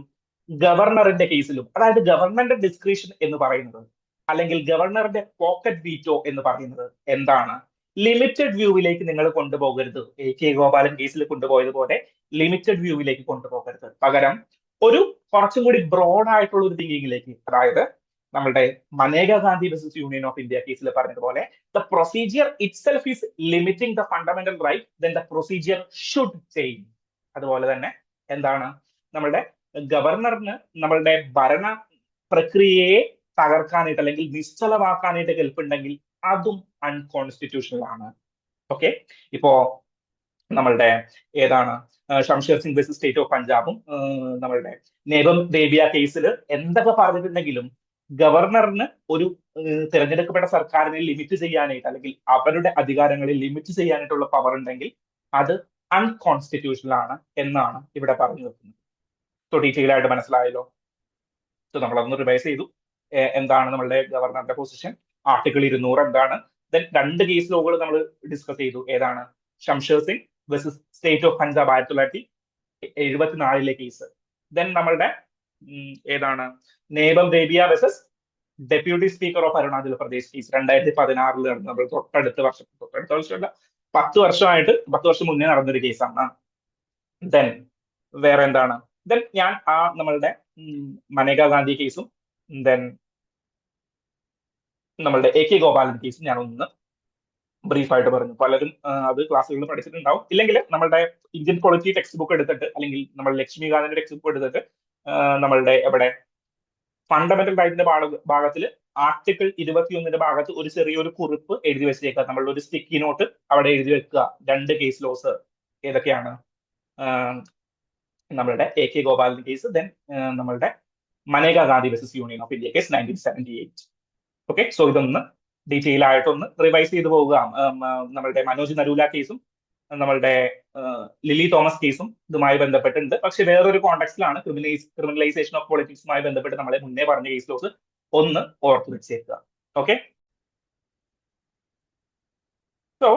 ഗവർണറിന്റെ കേസിലും. അതായത് ഗവർണറുടെ ഡിസ്ക്രിപ്ഷൻ എന്ന് പറയുന്നത്, അല്ലെങ്കിൽ ഗവർണറുടെ പോക്കറ്റ് വീറ്റോ എന്ന് പറയുന്നത് എന്താണ്? ലിമിറ്റഡ് വ്യൂവിലേക്ക് നിങ്ങൾ കൊണ്ടുപോകരുത്. എ കെ ഗോപാലൻ കേസിൽ കൊണ്ടുപോയതുപോലെ ലിമിറ്റഡ് വ്യൂവിലേക്ക് കൊണ്ടുപോകരുത്. പകരം ഒരു കുറച്ചും കൂടി ബ്രോഡ് ആയിട്ടുള്ള ഒരു തിങ്കിങ്ങിലേക്ക്, അതായത് നമ്മളുടെ Maneka Gandhi versus union of India കേസിൽ പറഞ്ഞതുപോലെ the procedure itself is limiting the fundamental right, then the procedure should change. അതുപോലെ തന്നെ എന്താണ്, നമ്മളുടെ ഗവർണറിന് നമ്മളുടെ ഭരണ പ്രക്രിയയെ തകർക്കാനായിട്ട് അല്ലെങ്കിൽ നിശ്ചലമാക്കാനായിട്ട് കെൽപ്പുണ്ടെങ്കിൽ അതും അൺകോൺസ്റ്റിറ്റ്യൂഷണൽ ആണ്. ഓക്കെ, ഇപ്പോ നമ്മളുടെ ഏതാണ് Shamsher Singh versus State of പഞ്ചാബും നമ്മളുടെ നേബം ദേബിയ കേസിൽ എന്തൊക്കെ പറഞ്ഞിട്ടുണ്ടെങ്കിലും ഗവർണറിന് ഒരു തിരഞ്ഞെടുക്കപ്പെട്ട സർക്കാരിനെ ലിമിറ്റ് ചെയ്യാനായിട്ട് അല്ലെങ്കിൽ അവരുടെ അധികാരങ്ങളെ ലിമിറ്റ് ചെയ്യാനായിട്ടുള്ള പവർ ഉണ്ടെങ്കിൽ അത് അൺകോൺസ്റ്റിറ്റ്യൂഷണൽ ആണ് എന്നാണ് ഇവിടെ പറഞ്ഞു വെക്കുന്നത്. സോ ഡീറ്റെയിൽ ആയിട്ട് മനസ്സിലായല്ലോ. സോ നമ്മളൊന്ന് റിവൈസ് ചെയ്തു. എന്താണ് നമ്മളുടെ ഗവർണറുടെ പൊസിഷൻ, ആർട്ടിക്കിൾ 200 എന്താണ്, ദെൻ രണ്ട് കേസ് ലോകൾ നമ്മൾ ഡിസ്കസ് ചെയ്തു. ഏതാണ്? Shamsher Singh versus State of Punjab 1974 case. Then നമ്മളുടെ ഏതാണ് Nabam Rebia versus deputy speaker of Arunachal Pradesh case 2016 നടന്നു. നമ്മൾ തൊട്ടടുത്ത വർഷമല്ല, 10 വർഷം മുന്നേ നടന്നൊരു കേസാണ്. ദെൻ വേറെ എന്താണ്? ദെൻ ഞാൻ നമ്മളുടെ മനേകാ ഗാന്ധി കേസും ദെൻ നമ്മളുടെ എ കെ ഗോപാലൻ കേസും ഞാൻ ഒന്ന് ബ്രീഫായിട്ട് പറഞ്ഞു. പലരും അത് ക്ലാസ്സുകളിൽ പഠിച്ചിട്ടുണ്ടാവും. ഇല്ലെങ്കിൽ നമ്മളുടെ ഇന്ത്യൻ പൊളിറ്റി ടെക്സ്റ്റ് ബുക്ക് എടുത്തിട്ട്, അല്ലെങ്കിൽ നമ്മൾ ലക്ഷ്മികാന്തിന്റെ ടെക്സ്റ്റ് ബുക്ക് എടുത്തിട്ട് നമ്മളുടെ എവിടെ ഫണ്ടമെന്റൽ റൈറ്റിന്റെ ഭാഗത്തിൽ ആർട്ടിക്കിൾ 21 ഭാഗത്ത് ഒരു ചെറിയൊരു കുറിപ്പ് എഴുതി വെച്ചേക്കുക. നമ്മളുടെ ഒരു സ്റ്റിക്കി നോട്ട് അവിടെ എഴുതി വെക്കുക. രണ്ട് കേസ് ലോസ് ഏതൊക്കെയാണ്? നമ്മളുടെ A K Gopalan case, then നമ്മളുടെ Maneka Gandhi versus union of India case 1978. Okay, so ഇതൊന്ന് ഡീറ്റെയിൽ ആയിട്ടൊന്ന് റിവൈസ് ചെയ്ത് പോവുക. നമ്മളുടെ മനോജ് നരൂല കേസും നമ്മളുടെ ലിലി തോമസ് കേസും ഇതുമായി ബന്ധപ്പെട്ടുണ്ട്. പക്ഷെ വേറൊരു കോണ്ടെക്സ്റ്റിലാണ്, ക്രിമിനലൈസേഷൻ ഓഫ് പൊളിറ്റിക്സുമായി ബന്ധപ്പെട്ട് നമ്മളെ മുന്നേ പറഞ്ഞ കേസ് ലോസ് ഒന്ന് ഓർത്ത് വെച്ചേക്കുക. ഓക്കെ, സോ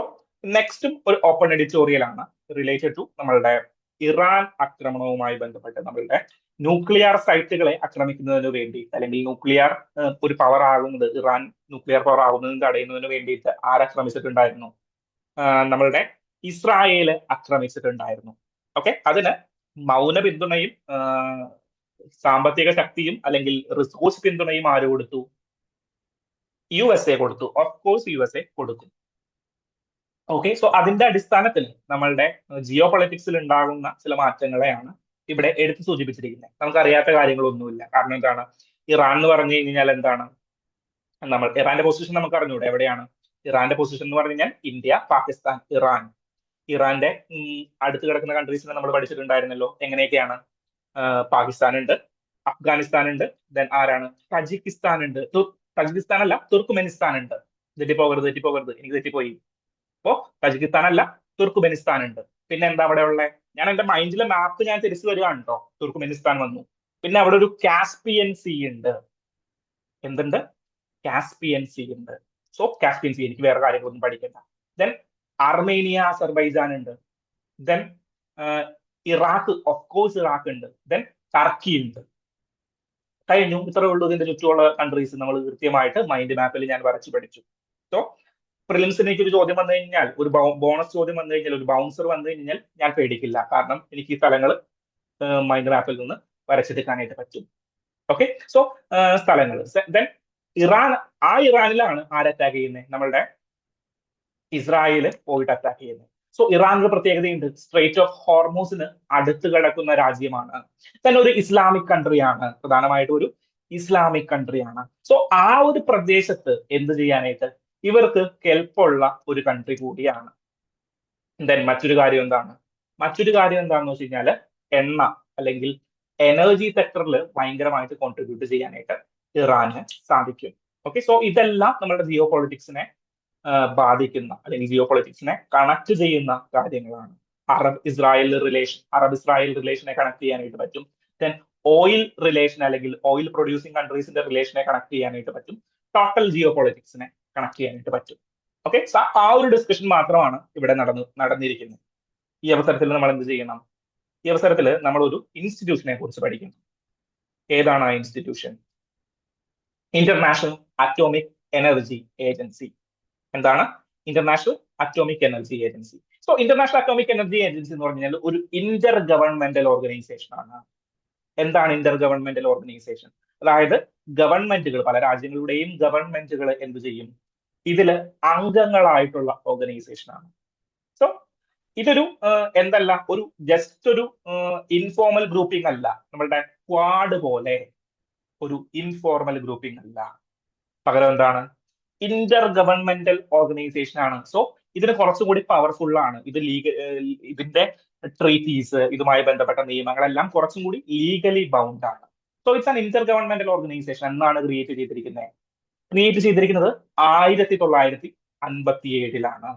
നെക്സ്റ്റും ഒരു ഓപ്പൺ എഡിറ്റോറിയൽ ആണ് റിലേറ്റഡ് ടു നമ്മളുടെ ഇറാൻ ആക്രമണവുമായി ബന്ധപ്പെട്ട് നമ്മളുടെ ന്യൂക്ലിയർ സൈറ്റുകളെ ആക്രമിക്കുന്നതിന് വേണ്ടി, അല്ലെങ്കിൽ ന്യൂക്ലിയർ ഒരു പവർ ആകുന്നത്, ഇറാൻ ന്യൂക്ലിയർ പവർ ആകുന്നതിന് തടയുന്നതിന് വേണ്ടിയിട്ട് ആരാക്രമിച്ചിട്ടുണ്ടായിരുന്നു? നമ്മളുടെ ഇസ്രായേല് ആക്രമിച്ചിട്ടുണ്ടായിരുന്നു. ഓക്കെ, അതിന് മൗന പിന്തുണയും സാമ്പത്തിക ശക്തിയും അല്ലെങ്കിൽ റിസോഴ്സ് പിന്തുണയും ആര് കൊടുത്തു? USA കൊടുത്തു. ഓഫ് കോഴ്സ് USA കൊടുക്കും. ഓക്കെ, സോ അതിന്റെ അടിസ്ഥാനത്തിൽ നമ്മളുടെ ജിയോ പൊളിറ്റിക്സിൽ ഉണ്ടാകുന്ന ചില മാറ്റങ്ങളെയാണ് ഇവിടെ എടുത്തു സൂചിപ്പിച്ചിരിക്കുന്നത്. നമുക്കറിയാത്ത കാര്യങ്ങളൊന്നുമില്ല. കാരണം എന്താണ്? ഇറാൻ എന്ന് പറഞ്ഞു കഴിഞ്ഞാൽ എന്താണ്? നമ്മൾ ഇറാന്റെ പൊസിഷൻ നമുക്ക് അറിഞ്ഞൂടെ? എവിടെയാണ് ഇറാന്റെ പൊസിഷൻ എന്ന് പറഞ്ഞു കഴിഞ്ഞാൽ? India, Pakistan, Iran. ഇറാന്റെ അടുത്ത് കിടക്കുന്ന കൺട്രീസിനെ നമ്മൾ പഠിച്ചിട്ടുണ്ടായിരുന്നല്ലോ. എങ്ങനെയൊക്കെയാണ്? പാകിസ്ഥാൻ ഉണ്ട്, അഫ്ഗാനിസ്ഥാൻ ഉണ്ട്, ദെൻ ആരാണ്? തജിക്കിസ്ഥാൻ ഉണ്ട്. തജിക്കിസ്ഥാൻ അല്ല, തുർക്ക്മെനിസ്ഥാൻ ഉണ്ട്. തെറ്റിപ്പോകരുത്, എനിക്ക് തെറ്റിപ്പോയി. അപ്പോ തജിക്കിസ്ഥാൻ അല്ല, തുർക്ക്മെനിസ്ഥാൻ ഉണ്ട്. പിന്നെ എന്താ അവിടെ ഉള്ളത്? ഞാൻ എന്റെ മൈൻഡിലെ മാപ്പ് ഞാൻ തിരിച്ചു വരികയാണ് കേട്ടോ. തുർക്ക്മെനിസ്ഥാൻ വന്നു. പിന്നെ അവിടെ ഒരു കാസ്പിയൻ സീ ഉണ്ട്. എന്തുണ്ട്? കാസ്പിയൻ സീ ഉണ്ട്. സോ കാസ്പിയൻ സീ, എനിക്ക് വേറെ കാര്യങ്ങളൊന്നും പഠിക്കണ്ട. ദെൻ അർമേനിയ, അസർബൈജാൻ ഉണ്ട്. Then Iraq, of course Iraq ഉണ്ട്. ദെൻ ടർക്കി ഉണ്ട്. കഴിഞ്ഞു. ഇത്രയേ ഉള്ളൂ ഇതിന്റെ ചുറ്റുമുള്ള കൺട്രീസ് നമ്മൾ കൃത്യമായിട്ട് മൈൻഡ് മാപ്പിൽ ഞാൻ വരച്ച് പഠിച്ചു. സോ പ്രിലിംസിന് ഒരു ചോദ്യം വന്നു കഴിഞ്ഞാൽ, ഒരു ബോണസ് ചോദ്യം വന്നു കഴിഞ്ഞാൽ, ഒരു ബൗൺസർ വന്നു കഴിഞ്ഞാൽ ഞാൻ പേടിക്കില്ല. കാരണം എനിക്ക് ഈ സ്ഥലങ്ങൾ മൈൻഡ് മാപ്പിൽ നിന്ന് വരച്ചെടുക്കാനായിട്ട് പറ്റും. ഓക്കെ, സോ സ്ഥലങ്ങൾ. ദെൻ ഇറാൻ, ആ ഇറാനിലാണ് ആര് അറ്റാക്ക് ചെയ്യുന്നത്? നമ്മളുടെ ഇസ്രായേല് പോയിട്ട് അറ്റാക്ക് ചെയ്യുന്നത്. സോ ഇറാനിന്റെ പ്രത്യേകതയുണ്ട്, സ്ട്രേറ്റ് ഓഫ് ഹോർമൂസിന് അടുത്ത് കിടക്കുന്ന രാജ്യമാണ്. തന്നെ ഒരു ഇസ്ലാമിക് കൺട്രിയാണ്, പ്രധാനമായിട്ടും ഒരു ഇസ്ലാമിക് കൺട്രിയാണ്. സോ ആ ഒരു പ്രദേശത്ത് എന്ത് ചെയ്യാനായിട്ട് ഇവർക്ക് കെൽപ്പുള്ള ഒരു കൺട്രി കൂടിയാണ്. ദെൻ മറ്റൊരു കാര്യം എന്താണ്? മറ്റൊരു കാര്യം എന്താണെന്ന് വെച്ച് കഴിഞ്ഞാൽ, എണ്ണ അല്ലെങ്കിൽ എനർജി സെക്ടറിൽ ഭയങ്കരമായിട്ട് കോൺട്രിബ്യൂട്ട് ചെയ്യാനായിട്ട് ഇറാന് സാധിക്കും. ഓക്കെ, സോ ഇതെല്ലാം നമ്മുടെ ജിയോ പൊളിറ്റിക്സിനെ ബാധിക്കുന്ന അല്ലെങ്കിൽ ജിയോ പൊളിറ്റിക്സിനെ കണക്ട് ചെയ്യുന്ന കാര്യങ്ങളാണ്. അറബ് ഇസ്രായേൽ റിലേഷനെ കണക്ട് ചെയ്യാനായിട്ട് പറ്റും. ദെൻ ഓയിൽ റിലേഷൻ അല്ലെങ്കിൽ ഓയിൽ പ്രൊഡ്യൂസിങ് കൺട്രീസിന്റെ റിലേഷനെ കണക്ട് ചെയ്യാനായിട്ട് പറ്റും. ടോട്ടൽ ജിയോ പൊളിറ്റിക്സിനെ കണക്ട് ചെയ്യാനായിട്ട് പറ്റും. ഓക്കെ, ആ ഒരു ഡിസ്കഷൻ മാത്രമാണ് ഇവിടെ നടന്നിരിക്കുന്നത്. ഈ അവസരത്തിൽ നമ്മൾ എന്ത് ചെയ്യണം? ഈ അവസരത്തിൽ നമ്മൾ ഒരു ഇൻസ്റ്റിറ്റ്യൂഷനെ കുറിച്ച് പഠിക്കണം. ഏതാണ് ആ institution? International Atomic Energy Agency. എന്താണ്? International Atomic Energy Agency. So International Atomic Energy Agency എന്ന് പറഞ്ഞാൽ ഒരു ഇന്റർ ഗവൺമെന്റൽ ഓർഗനൈസേഷൻ ആണ്. എന്താണ് ഇന്റർ ഗവൺമെന്റൽ ഓർഗനൈസേഷൻ? അതായത് ഗവൺമെന്റുകൾ, പല രാജ്യങ്ങളുടെയും ഗവൺമെന്റുകൾ എന്ത് ചെയ്യും? ഇതില് അംഗങ്ങളായിട്ടുള്ള ഓർഗനൈസേഷൻ ആണ്. സോ ഇതൊരു എന്തല്ല, ഒരു ജസ്റ്റ് ഒരു ഇൻഫോർമൽ ഗ്രൂപ്പിംഗ് അല്ല. നമ്മളുടെ ക്വാഡ് പോലെ ഒരു ഇൻഫോർമൽ ഗ്രൂപ്പിംഗ് അല്ല. പകരം എന്താണ്? ഇന്റർ ഗവൺമെന്റൽ ഓർഗനൈസേഷൻ ആണ്. സോ ഇതിന് കുറച്ചുകൂടി പവർഫുൾ ആണ്. ഇതിന്റെ ട്രീറ്റീസ്, ഇതുമായി ബന്ധപ്പെട്ട നിയമങ്ങളെല്ലാം കുറച്ചും കൂടി ലീഗലി ബൗണ്ട് ആണ്. So it's an intergovernmental organisation. എന്നാണ് ക്രിയേറ്റ് ചെയ്തിരിക്കുന്നത്? ക്രിയേറ്റ് ചെയ്തിരിക്കുന്നത് 1957-ലാണ്.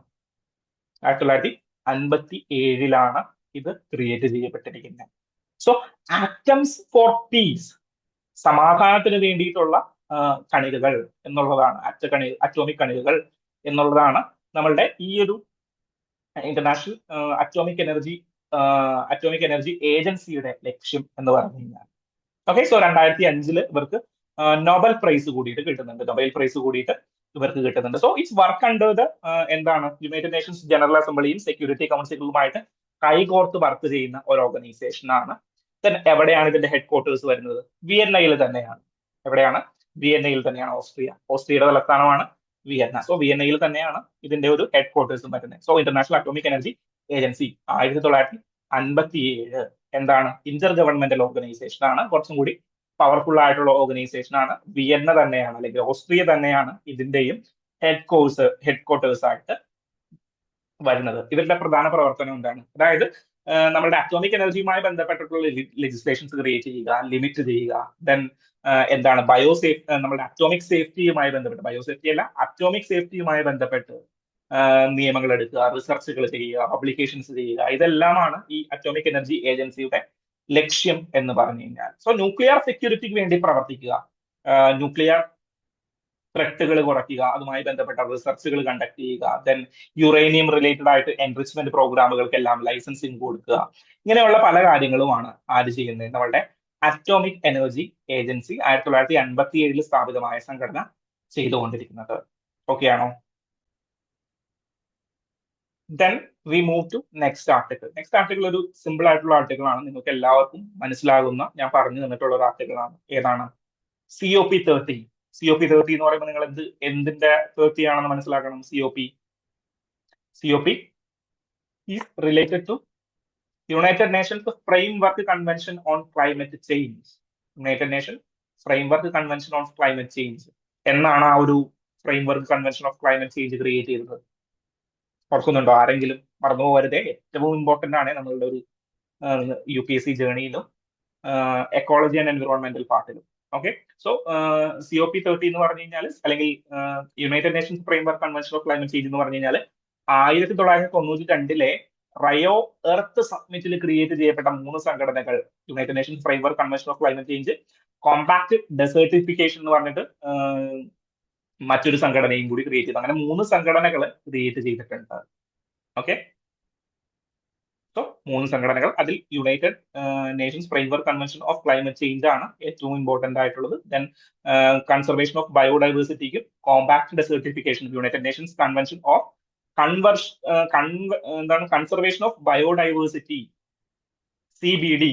1957-ലാണ് ഇത് ക്രിയേറ്റ് ചെയ്യപ്പെട്ടിരിക്കുന്നത്. സോ ആറ്റംസ് ഫോർ പീസ്, സമാധാനത്തിന് വേണ്ടിയിട്ടുള്ള കണികകൾ എന്നുള്ളതാണ്, അറ്റോമിക് കണികകൾ എന്നുള്ളതാണ് നമ്മളുടെ ഈ ഒരു ഇന്റർനാഷണൽ അറ്റോമിക് എനർജി ഏജൻസിയുടെ ലക്ഷ്യം എന്ന് പറഞ്ഞു കഴിഞ്ഞാൽ. ഓക്കെ, സോ 2005 ഇവർക്ക് നൊബൽ പ്രൈസ് കൂടിയിട്ട് കിട്ടുന്നുണ്ട്. ഇവർക്ക് കിട്ടുന്നുണ്ട്. So it's work under the എന്താണ്, യുണൈറ്റഡ് നേഷൻസ് ജനറൽ അസംബ്ലിയും സെക്യൂരിറ്റി കൗൺസിലുമായിട്ട് കൈകോർത്ത് വർക്ക് ചെയ്യുന്ന ഒരു ഓർഗനൈസേഷൻ ആണ്. എവിടെയാണ് ഇതിന്റെ ഹെഡ് ക്വാർട്ടേഴ്സ് വരുന്നത്? വിയന്നയിൽ തന്നെയാണ്. എവിടെയാണ്? വിയന്നയിൽ തന്നെയാണ്. ഓസ്ട്രിയയുടെ തലസ്ഥാനമാണ് വിയന്ന. സോ വിയന്നയിൽ തന്നെയാണ് ഇതിന്റെ ഒരു ഹെഡ് ക്വാർട്ടേഴ്സും വരുന്നത്. So International Atomic Energy agency 1957 എന്താണ്? ഇന്റർ ഗവൺമെന്റൽ ഓർഗനൈസേഷൻ ആണ്. കുറച്ചും കൂടി പവർഫുൾ ആയിട്ടുള്ള ഓർഗനൈസേഷൻ ആണ്. വിയന്ന തന്നെയാണ് അല്ലെങ്കിൽ ഓസ്ട്രിയ തന്നെയാണ് ഇതിന്റെയും ഹെഡ് ക്വാർട്ടേഴ്സ് ആയിട്ട് വരുന്നത്. ഇവരുടെ പ്രധാന പ്രവർത്തനം എന്താണ്? അതായത് നമ്മുടെ അറ്റോമിക് എനർജിയുമായി ബന്ധപ്പെട്ടിട്ടുള്ള ലെജിസ്ലേഷൻസ് ക്രിയേറ്റ് ചെയ്യുക, ലിമിറ്റ് ചെയ്യുക. ദെൻ എന്താണ്, നമ്മുടെ അറ്റോമിക് സേഫ്റ്റിയുമായി ബന്ധപ്പെട്ട്, അറ്റോമിക് സേഫ്റ്റിയുമായി ബന്ധപ്പെട്ട് നിയമങ്ങൾ എടുക്കുക, റിസർച്ചുകൾ ചെയ്യുക, പബ്ലിക്കേഷൻസ് ചെയ്യുക. ഇതെല്ലാമാണ് ഈ അറ്റോമിക് എനർജി ഏജൻസിയുടെ ലക്ഷ്യം എന്ന് പറഞ്ഞു കഴിഞ്ഞാൽ. സോ ന്യൂക്ലിയർ സെക്യൂരിറ്റിക്ക് വേണ്ടി പ്രവർത്തിക്കുക, ന്യൂക്ലിയർ ത്രെട്ടുകൾ കുറയ്ക്കുക, അതുമായി ബന്ധപ്പെട്ട റിസർച്ചുകൾ കണ്ടക്ട് ചെയ്യുക. ദെൻ യുറേനിയം റിലേറ്റഡ് ആയിട്ട് എൻറിച്ച്മെന്റ് പ്രോഗ്രാമുകൾക്കെല്ലാം ലൈസൻസിങ് കൊടുക്കുക. ഇങ്ങനെയുള്ള പല കാര്യങ്ങളുമാണ് ആര് ചെയ്യുന്നത്? നമ്മളുടെ അറ്റോമിക് എനർജി ഏജൻസി 1957 സ്ഥാപിതമായ സംഘടന ചെയ്തുകൊണ്ടിരിക്കുന്നത്. ഓക്കെ ആണോ? Then we move to next article. Next article ഒരു സിമ്പിൾ ആയിട്ടുള്ള ആർട്ടിക്കിൾ ആണ്. നിങ്ങൾക്ക് എല്ലാവർക്കും മനസ്സിലാകുന്ന, ഞാൻ പറഞ്ഞു തന്നിട്ടുള്ള ഒരു ആർട്ടിക്കിൾ ആണ്. ഏതാണ്? COP30. COP30 എന്ന് പറയുമ്പോൾ നിങ്ങൾ എന്തിന്റെ 30 ആണെന്ന് മനസ്സിലാക്കണം. COP is related to United Nations framework convention on climate change. United Nation framework convention on climate change എന്നാണ് ആ ഒരു framework convention of climate change create ചെയ്തത്. ഓർക്കുന്നുണ്ടോ? ആരെങ്കിലും മറന്നു പോകരുതേ. ഏറ്റവും ഇമ്പോർട്ടന്റ് ആണ് നമ്മളുടെ ഒരു UPSC ജേണിയിലും എക്കോളജി ആൻഡ് എൻവിറോൺമെന്റൽ പാർട്ടിലും. ഓക്കെ, സോ COP30 എന്ന് പറഞ്ഞു കഴിഞ്ഞാൽ, അല്ലെങ്കിൽ United Nations framework convention of climate Change എന്ന് പറഞ്ഞു കഴിഞ്ഞാൽ 1992 റയോ എർത്ത് സബ്മിറ്റിൽ ക്രിയേറ്റ് ചെയ്യപ്പെട്ട 3 സംഘടനകൾ United Nations framework convention of climate change, compact desertification എന്ന് പറഞ്ഞിട്ട് മറ്റൊരു സംഘടനയും കൂടി ക്രിയേറ്റ് ചെയ്തു. അങ്ങനെ 3 സംഘടനകൾ ക്രിയേറ്റ് ചെയ്തിട്ടുണ്ട്. ഓക്കെ, സോ 3 സംഘടനകൾ, അതിൽ United Nations framework convention of climate Change ആണ് ഏറ്റവും ഇമ്പോർട്ടന്റ് ആയിട്ടുള്ളത്. ദെൻ കൺസർവേഷൻ ഓഫ് ബയോഡൈവേഴ്സിറ്റിക്കും combat desertification, United Nations Convention of Conservation of Biodiversity CBD.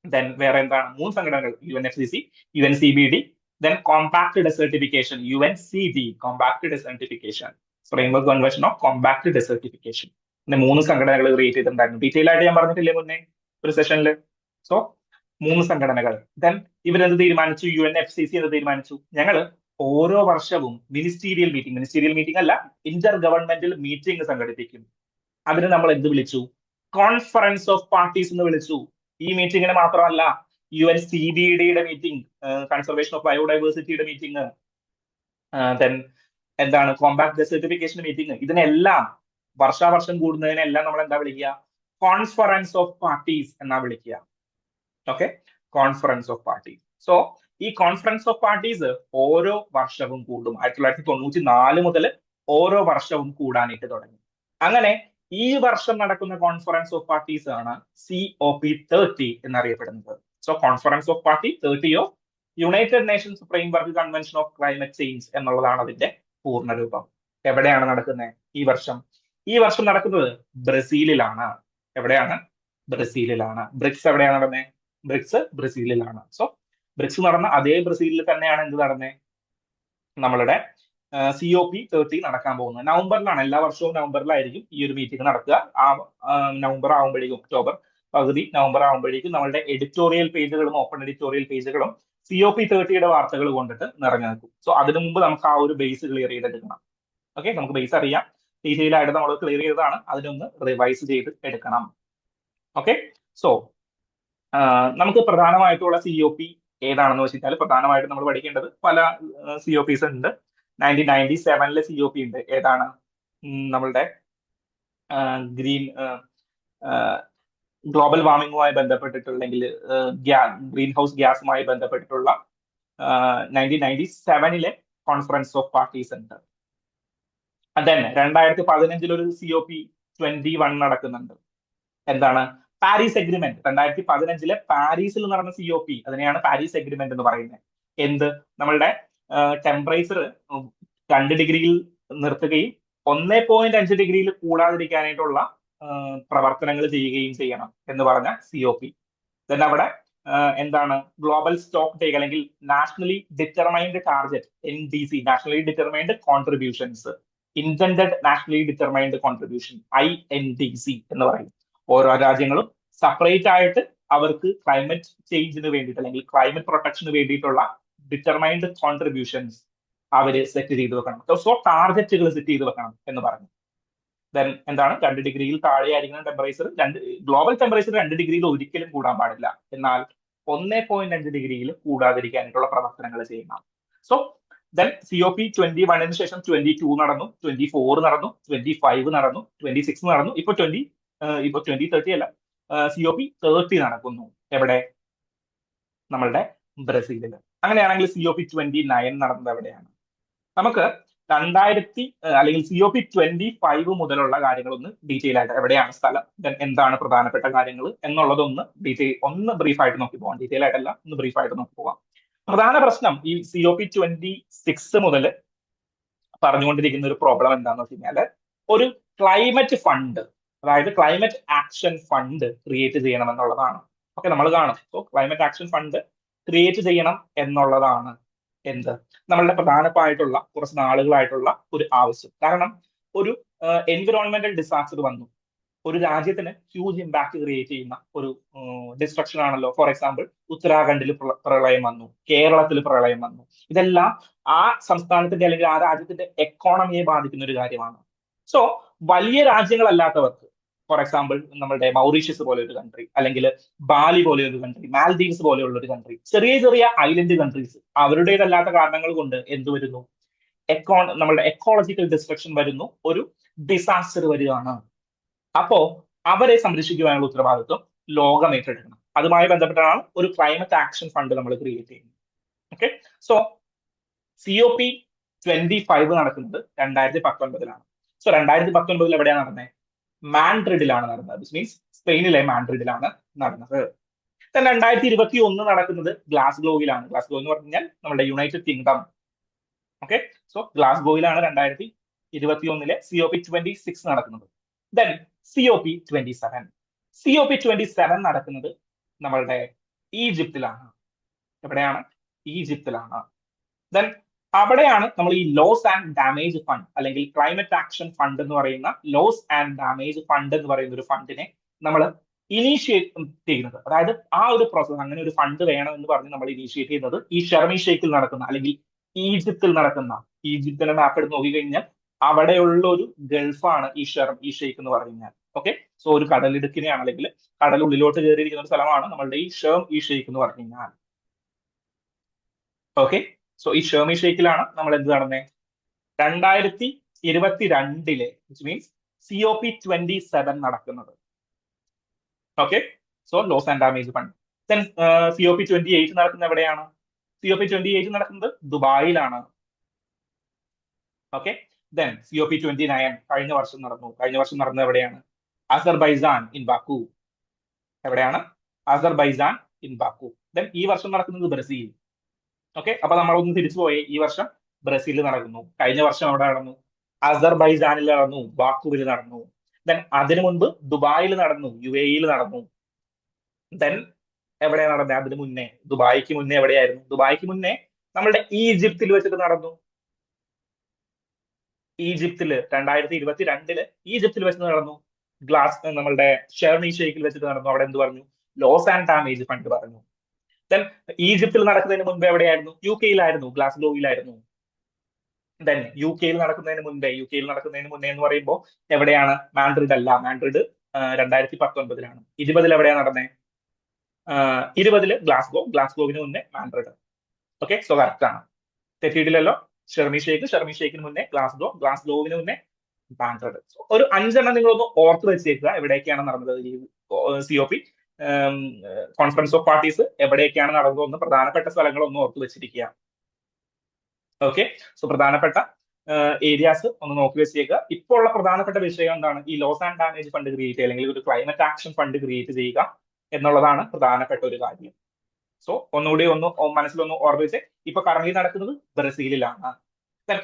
ദെൻ വേറെ എന്താണ് 3 സംഘടനകൾ, UNFCCC, UNCBD, then combat desertification UNCD, combat desertification, framework convention of combat desertification. പിന്നെ 3 സംഘടനകൾ ക്രിയേറ്റ് ചെയ്തിട്ടുണ്ടായിരുന്നു. ഡീറ്റെയിൽ ആയിട്ട് ഞാൻ പറഞ്ഞിട്ടില്ലേ മുന്നേ ഒരു സെഷനിൽ. സോ 3 സംഘടനകൾ. ദെൻ ഇവരെന്ത് തീരുമാനിച്ചു? UNFCCC എന്ന് തീരുമാനിച്ചു, ഞങ്ങൾ ഓരോ വർഷവും മിനിസ്റ്റീരിയൽ മീറ്റിംഗ് അല്ല, ഇന്റർ ഗവൺമെന്റൽ മീറ്റിംഗ് സംഘടിപ്പിക്കും. അതിന് നമ്മൾ എന്ത് വിളിച്ചു? കോൺഫറൻസ് ഓഫ് പാർട്ടീസ് എന്ന് വിളിച്ചു. ഈ മീറ്റിംഗിന് മാത്രമല്ല, UNCBDയുടെ മീറ്റിംഗ്, കൺസർവേഷൻ ഓഫ് ബയോഡൈവേഴ്സിറ്റിയുടെ മീറ്റിംഗ്, ദെൻ എന്താണ് കോമ്പാക്ട് ഡെസേർട്ടിഫിക്കേഷൻ മീറ്റിംഗ്, ഇതിനെല്ലാം വർഷാവർഷം കൂടുന്നതിനെല്ലാം നമ്മൾ എന്താ വിളിക്കുക? കോൺഫറൻസ് ഓഫ് പാർട്ടീസ് എന്നാ വിളിക്കുക. Okay, conference of parties. So ഈ കോൺഫറൻസ് ഓഫ് പാർട്ടീസ് ഓരോ വർഷവും കൂടും. 1994 മുതൽ ഓരോ വർഷവും കൂടാനായിട്ട് തുടങ്ങി. അങ്ങനെ ഈ വർഷം നടക്കുന്ന കോൺഫറൻസ് ഓഫ് പാർട്ടീസ് ആണ് COP30 എന്നറിയപ്പെടുന്നത്. So conference of party 30 of United Nations framework convention of climate change എന്നുള്ളതാണ് അതിന്റെ പൂർണ്ണരൂപം. എവിടെയാണ് നടക്കുന്നത് ഈ വർഷം? ഈ വർഷം നടക്കുന്നത് ബ്രസീലിലാണ്. എവിടെയാണ്? ബ്രസീലിലാണ്. ബ്രിക്സ് എവിടെയാണ് നടന്നത്? ബ്രിക്സ് ബ്രസീലിലാണ്. സോ ബ്രിക്സ് നടന്ന അതേ ബ്രസീലിൽ തന്നെയാണ് എന്ത് നടന്നത്? നമ്മളുടെ COP30 നടക്കാൻ പോകുന്നത്. നവംബറിലാണ്, എല്ലാ വർഷവും നവംബറിലായിരിക്കും ഈ ഒരു മീറ്റിംഗ് നടക്കുക. നവംബർ ആകുമ്പോഴേക്കും, ഒക്ടോബർ പകുതി നവംബർ ആകുമ്പോഴേക്കും നമ്മളുടെ എഡിറ്റോറിയൽ പേജുകളും ഓപ്പൺ എഡിറ്റോറിയൽ പേജുകളും COP30യുടെ വാർത്തകൾ കൊണ്ടിട്ട് നിറഞ്ഞു നിൽക്കും. സോ അതിനു മുമ്പ് നമുക്ക് ആ ഒരു ബേസ് ക്ലിയർ ചെയ്തെടുക്കണം. ഓക്കെ, നമുക്ക് ബേസ് അറിയാം, ഡീറ്റെയിൽ ആയിട്ട് നമ്മൾ ക്ലിയർ ചെയ്തതാണ്, അതിനൊന്ന് റിവൈസ് ചെയ്ത് എടുക്കണം. ഓക്കെ, സോ നമുക്ക് പ്രധാനമായിട്ടുള്ള COP ഏതാണെന്ന് വെച്ച് കഴിഞ്ഞാൽ, പ്രധാനമായിട്ടും നമ്മൾ പഠിക്കേണ്ടത് പല COPs ഉണ്ട്. 1997 COP ഉണ്ട്. ഏതാണ്? നമ്മളുടെ ഗ്രീൻ ഗ്ലോബൽ വാർമിംഗുമായി ബന്ധപ്പെട്ടിട്ടുണ്ടെങ്കിൽ ഗ്രീൻ ഹൗസ് ഗ്യാസുമായി ബന്ധപ്പെട്ടിട്ടുള്ള 1997 കോൺഫറൻസ് ഓഫ് പാർട്ടീസ് ഉണ്ട്. അതന്നെ 2015 ഒരു COP21 നടക്കുന്നുണ്ട്. എന്താണ്? Paris agreement. 2015 പാരീസിൽ നടന്ന COP, അതിനെയാണ് പാരീസ് എഗ്രിമെന്റ് എന്ന് പറയുന്നത്. എന്ത്? നമ്മളുടെ ടെമ്പറേച്ചർ 2 ഡിഗ്രിയിൽ നിർത്തുകയും 1.5 ഡിഗ്രിയിൽ കൂടാതിരിക്കാനായിട്ടുള്ള പ്രവർത്തനങ്ങൾ ചെയ്യുകയും ചെയ്യണം എന്ന് പറഞ്ഞ COP. ദെൻ അവിടെ എന്താണ്? ഗ്ലോബൽ സ്റ്റോക്ക് ടേക്ക് അല്ലെങ്കിൽ nationally determined target, NDC, nationally determined contributions, intended nationally determined contribution, INDC എന്ന് പറയും. ഓരോ രാജ്യങ്ങളും സെപ്പറേറ്റ് ആയിട്ട് അവർക്ക് ക്ലൈമറ്റ് ചേഞ്ചിന് വേണ്ടിയിട്ട് അല്ലെങ്കിൽ ക്ലൈമറ്റ് പ്രൊട്ടക്ഷന് വേണ്ടിയിട്ടുള്ള ഡിറ്റർമൈൻഡ് കോൺട്രിബ്യൂഷൻസ് അവര് സെറ്റ് ചെയ്ത് വെക്കണം. സോ ടാർഗറ്റുകൾ സെറ്റ് ചെയ്ത് വെക്കണം എന്ന് പറഞ്ഞു. ദെൻ എന്താണ്? 2 ഡിഗ്രിയിൽ താഴെയായിരിക്കണം ടെമ്പറേച്ചർ. ഗ്ലോബൽ ടെമ്പറേച്ചർ 2 ഡിഗ്രിയിൽ ഒരിക്കലും കൂടാൻ പാടില്ല. എന്നാൽ 1.5 ഡിഗ്രിയിൽ കൂടാതിരിക്കാനായിട്ടുള്ള പ്രവർത്തനങ്ങൾ ചെയ്യണം. സോ ദെൻ COP21 ശേഷം 22 നടന്നു, 24 നടന്നു, 25 നടന്നു, 26 നടന്നു, ഇപ്പൊ 2030 അല്ല, COP30 നടക്കുന്നു. എവിടെ? നമ്മളുടെ ബ്രസീലിൽ. അങ്ങനെയാണെങ്കിൽ COP29 നടന്നത് എവിടെയാണ്? നമുക്ക് 2000 അല്ലെങ്കിൽ COP25 മുതലുള്ള കാര്യങ്ങളൊന്ന് ഡീറ്റെയിൽ ആയിട്ട്, എവിടെയാണ് സ്ഥലം, എന്താണ് പ്രധാനപ്പെട്ട കാര്യങ്ങൾ എന്നുള്ളതൊന്ന് ഒന്ന് ബ്രീഫായിട്ട് നോക്കി പോകാം. ഡീറ്റെയിൽ ആയിട്ടല്ല, ഒന്ന് ബ്രീഫായിട്ട് നോക്കി പോകാം. പ്രധാന പ്രശ്നം ഈ COP26 മുതൽ പറഞ്ഞുകൊണ്ടിരിക്കുന്ന ഒരു പ്രോബ്ലം എന്താണെന്ന് വെച്ച് കഴിഞ്ഞാൽ, ഒരു ക്ലൈമറ്റ് ഫണ്ട്, അതായത് ക്ലൈമറ്റ് ആക്ഷൻ ഫണ്ട് ക്രിയേറ്റ് ചെയ്യണം എന്നുള്ളതാണ്. ഓക്കെ, നമ്മൾ കാണും. So climate action fund create ചെയ്യണം എന്നുള്ളതാണ് എന്ത്? നമ്മളുടെ പ്രധാനമായിട്ടുള്ള കുറച്ച് നാളുകളായിട്ടുള്ള ഒരു ആവശ്യം. കാരണം ഒരു എൻവിറോൺമെന്റൽ ഡിസാസ്റ്റർ വന്നു, ഒരു രാജ്യത്തിന് ഹ്യൂജ് ഇമ്പാക്ട് ക്രിയേറ്റ് ചെയ്യുന്ന ഒരു ഡിസ്ട്രക്ഷൻ ആണല്ലോ. ഫോർ എക്സാമ്പിൾ, ഉത്തരാഖണ്ഡിൽ പ്രളയം വന്നു, കേരളത്തിൽ പ്രളയം വന്നു. ഇതെല്ലാം ആ സംസ്ഥാനത്തിന്റെ അല്ലെങ്കിൽ ആ രാജ്യത്തിന്റെ എക്കോണമിയെ ബാധിക്കുന്ന ഒരു കാര്യമാണ്. സോ വലിയ രാജ്യങ്ങളല്ലാത്തവർക്ക്, ഫോർ എക്സാമ്പിൾ നമ്മുടെ മൗറീഷ്യസ് പോലെ ഒരു കൺട്രി, അല്ലെങ്കിൽ ബാലി പോലെ ഒരു കൺട്രി, മാൽദീവ്സ് പോലെയുള്ള ഒരു കൺട്രി, ചെറിയ ചെറിയ ഐലൻഡ് കൺട്രീസ്, അവരുടേതല്ലാത്ത കാരണങ്ങൾ കൊണ്ട് എന്ത് വരുന്നു? നമ്മളുടെ എക്കോളജിക്കൽ ഡിസ്ട്രക്ഷൻ വരുന്നു, ഒരു ഡിസാസ്റ്റർ വരികയാണ്. അപ്പോ അവരെ സംരക്ഷിക്കുവാനുള്ള ഉത്തരവാദിത്വം ലോകം ഏറ്റെടുക്കണം. അതുമായി ബന്ധപ്പെട്ടാണ് ഒരു ക്ലൈമറ്റ് ആക്ഷൻ ഫണ്ട് നമ്മൾ ക്രിയേറ്റ് ചെയ്യുന്നത്. ഓക്കെ, സോ COP25 നടക്കുന്നത് 2019 സോ 2019 എവിടെയാണ് നടന്നത്? മാൻഡ്രിഡിലാണ് നടന്നത്. ദിസ് മീൻസ് സ്പെയിനിലെ മാൻഡ്രിഡിലാണ് നടന്നത്. 2021 നടക്കുന്നത് ഗ്ലാസ്ഗോയിലാണ്. ഗ്ലാസ്ഗോ എന്ന് പറഞ്ഞു കഴിഞ്ഞാൽ നമ്മുടെ യുണൈറ്റഡ് കിങ്ഡം. ഓക്കെ, സോ ഗ്ലാസ്ഗോയിലാണ് 2021 COP26 നടക്കുന്നത്. ദെൻ COP27 നടക്കുന്നത് നമ്മളുടെ ഈജിപ്തിലാണ്. എവിടെയാണ്? ഈജിപ്തിലാണ്. ദെൻ അവിടെയാണ് നമ്മൾ ഈ ലോസ് ആൻഡ് ഡാമേജ് ഫണ്ട് അല്ലെങ്കിൽ ക്ലൈമറ്റ് ആക്ഷൻ ഫണ്ട് എന്ന് പറയുന്ന ലോസ് ആൻഡ് ഡാമേജ് ഫണ്ട് എന്ന് പറയുന്ന ഒരു ഫണ്ടിനെ നമ്മൾ ഇനീഷ്യേറ്റ് ചെയ്യുന്നത്. അതായത് ആ ഒരു പ്രോസസ്, അങ്ങനെ ഒരു ഫണ്ട് വേണം എന്ന് പറഞ്ഞ് നമ്മൾ ഇനീഷ്യേറ്റ് ചെയ്യുന്നത് ഈ ഷർമി ഷെയ്ഖിൽ നടക്കുന്ന അല്ലെങ്കിൽ ഈജിപ്തിൽ നടക്കുന്ന, ഈജിപ്തിന്റെ മാപ്പ് എടുത്ത് നോക്കിക്കഴിഞ്ഞാൽ അവിടെയുള്ള ഒരു ഗൾഫാണ് ഈ ഷെയ്ഖ് എന്ന് പറയുന്നത്. ഓക്കെ, സോ ഒരു കടലിടുക്കിനെയാണ് അല്ലെങ്കിൽ കടലുള്ളിലോട്ട് കയറിയിരിക്കുന്ന ഒരു സ്ഥലമാണ് നമ്മളുടെ ഈ ഷെയ്ഖ് എന്ന് പറഞ്ഞു കഴിഞ്ഞാൽ. ഓക്കെ, സോ ഈ ഷർമി ഷെയ്ഖിലാണ് നമ്മൾ എന്ത് നടന്നത്? 2022 വിച്ച് മീൻസ് COP27 നടക്കുന്നത്. Okay, so loss and damage fund. Then COP28 നടക്കുന്നത് എവിടെയാണ്? COP28 നടക്കുന്നത് ദുബായിലാണ്. ഓക്കെ, ദെൻ COP29 കഴിഞ്ഞ വർഷം നടന്നു. കഴിഞ്ഞ വർഷം നടന്നത് എവിടെയാണ്? Azerbaijan in Baku. എവിടെയാണ്? Azerbaijan in Baku. ദെൻ ഈ വർഷം നടക്കുന്നത് ബ്രസീൽ. ഓക്കെ, അപ്പൊ നമ്മളൊന്ന് തിരിച്ചു പോയി. ഈ വർഷം ബ്രസീലിൽ നടക്കുന്നു. കഴിഞ്ഞ വർഷം എവിടെ നടന്നു? അസർബൈജാനിൽ നടന്നു, ബാക്കുവിൽ നടന്നു. ദെൻ അതിനു മുൻപ് ദുബായിൽ നടന്നു, UAE നടന്നു. ദെൻ എവിടെയാണ് നടന്നത്? അതിന് മുന്നേ ദുബായിക്ക് മുന്നേ എവിടെയായിരുന്നു? ദുബായിക്ക് മുന്നേ നമ്മളുടെ ഈജിപ്തിൽ വെച്ചിട്ട് നടന്നു. ഈജിപ്തില് 2022 ഈജിപ്തിൽ വെച്ച് നടന്നു. നമ്മളുടെ ഷെർമി ഷെയ്ഖിൽ വെച്ചിട്ട് നടന്നു. അവിടെ എന്ത് പറഞ്ഞു? ലോസ് ആൻഡ് ഡാമേജ് ഫണ്ട് പറഞ്ഞു. ദെൻ ഈജിപ്തിൽ നടക്കുന്നതിന് മുൻപ് എവിടെയായിരുന്നു? UK-യിലായിരുന്നു, ഗ്ലാസ്ഗോയിലായിരുന്നു. ദെൻ യുകെയിൽ നടക്കുന്നതിന് മുന്നേ എന്ന് പറയുമ്പോൾ എവിടെയാണ്? മാൻഡ്രിഡ് അല്ല, മാൻഡ്രിഡ് 2019 20 എവിടെയാണ് നടന്നത്? 20 ഗ്ലാസ്ഗോവിന് മുന്നേ മാൻഡ്രിഡ്. ഓക്കെ, സോ കറക്റ്റ് ആണ്, തെറ്റിയിട്ടില്ലല്ലോ. ഷർമി ഷെയ്ഖിന് മുന്നേ ഗ്ലാസ്ഗോവിന് മുന്നേ മാൻഡ്രിഡ്. ഒരു 5 നിങ്ങളൊന്ന് ഓർത്ത് വെച്ചേക്കുക എവിടേക്കാണ് നടന്നത് ഈ COP കോൺഫറൻസ് ഓഫ് പാർട്ടീസ് എവിടേക്കാണ് നടന്നതെന്ന്, പ്രധാനപ്പെട്ട സ്ഥലങ്ങളൊന്ന് ഓർത്ത് വെച്ചിരിക്കുക. ഓക്കെ, സോ പ്രധാനപ്പെട്ട ഏരിയാസ് ഒന്ന് നോക്കി വെച്ചേക്കുക. ഇപ്പോൾ ഉള്ള പ്രധാനപ്പെട്ട വിഷയം എന്താണ്? ഈ loss and damage fund create ചെയ്യുക അല്ലെങ്കിൽ ഒരു ക്ലൈമറ്റ് ആക്ഷൻ ഫണ്ട് ക്രിയേറ്റ് ചെയ്യുക എന്നുള്ളതാണ് പ്രധാനപ്പെട്ട ഒരു കാര്യം. സോ ഒന്നുകൂടി മനസ്സിലൊന്ന് ഓർമ്മിച്ച്, ഇപ്പൊ കറന്റ് നടക്കുന്നത് ബ്രസീലിലാണ്.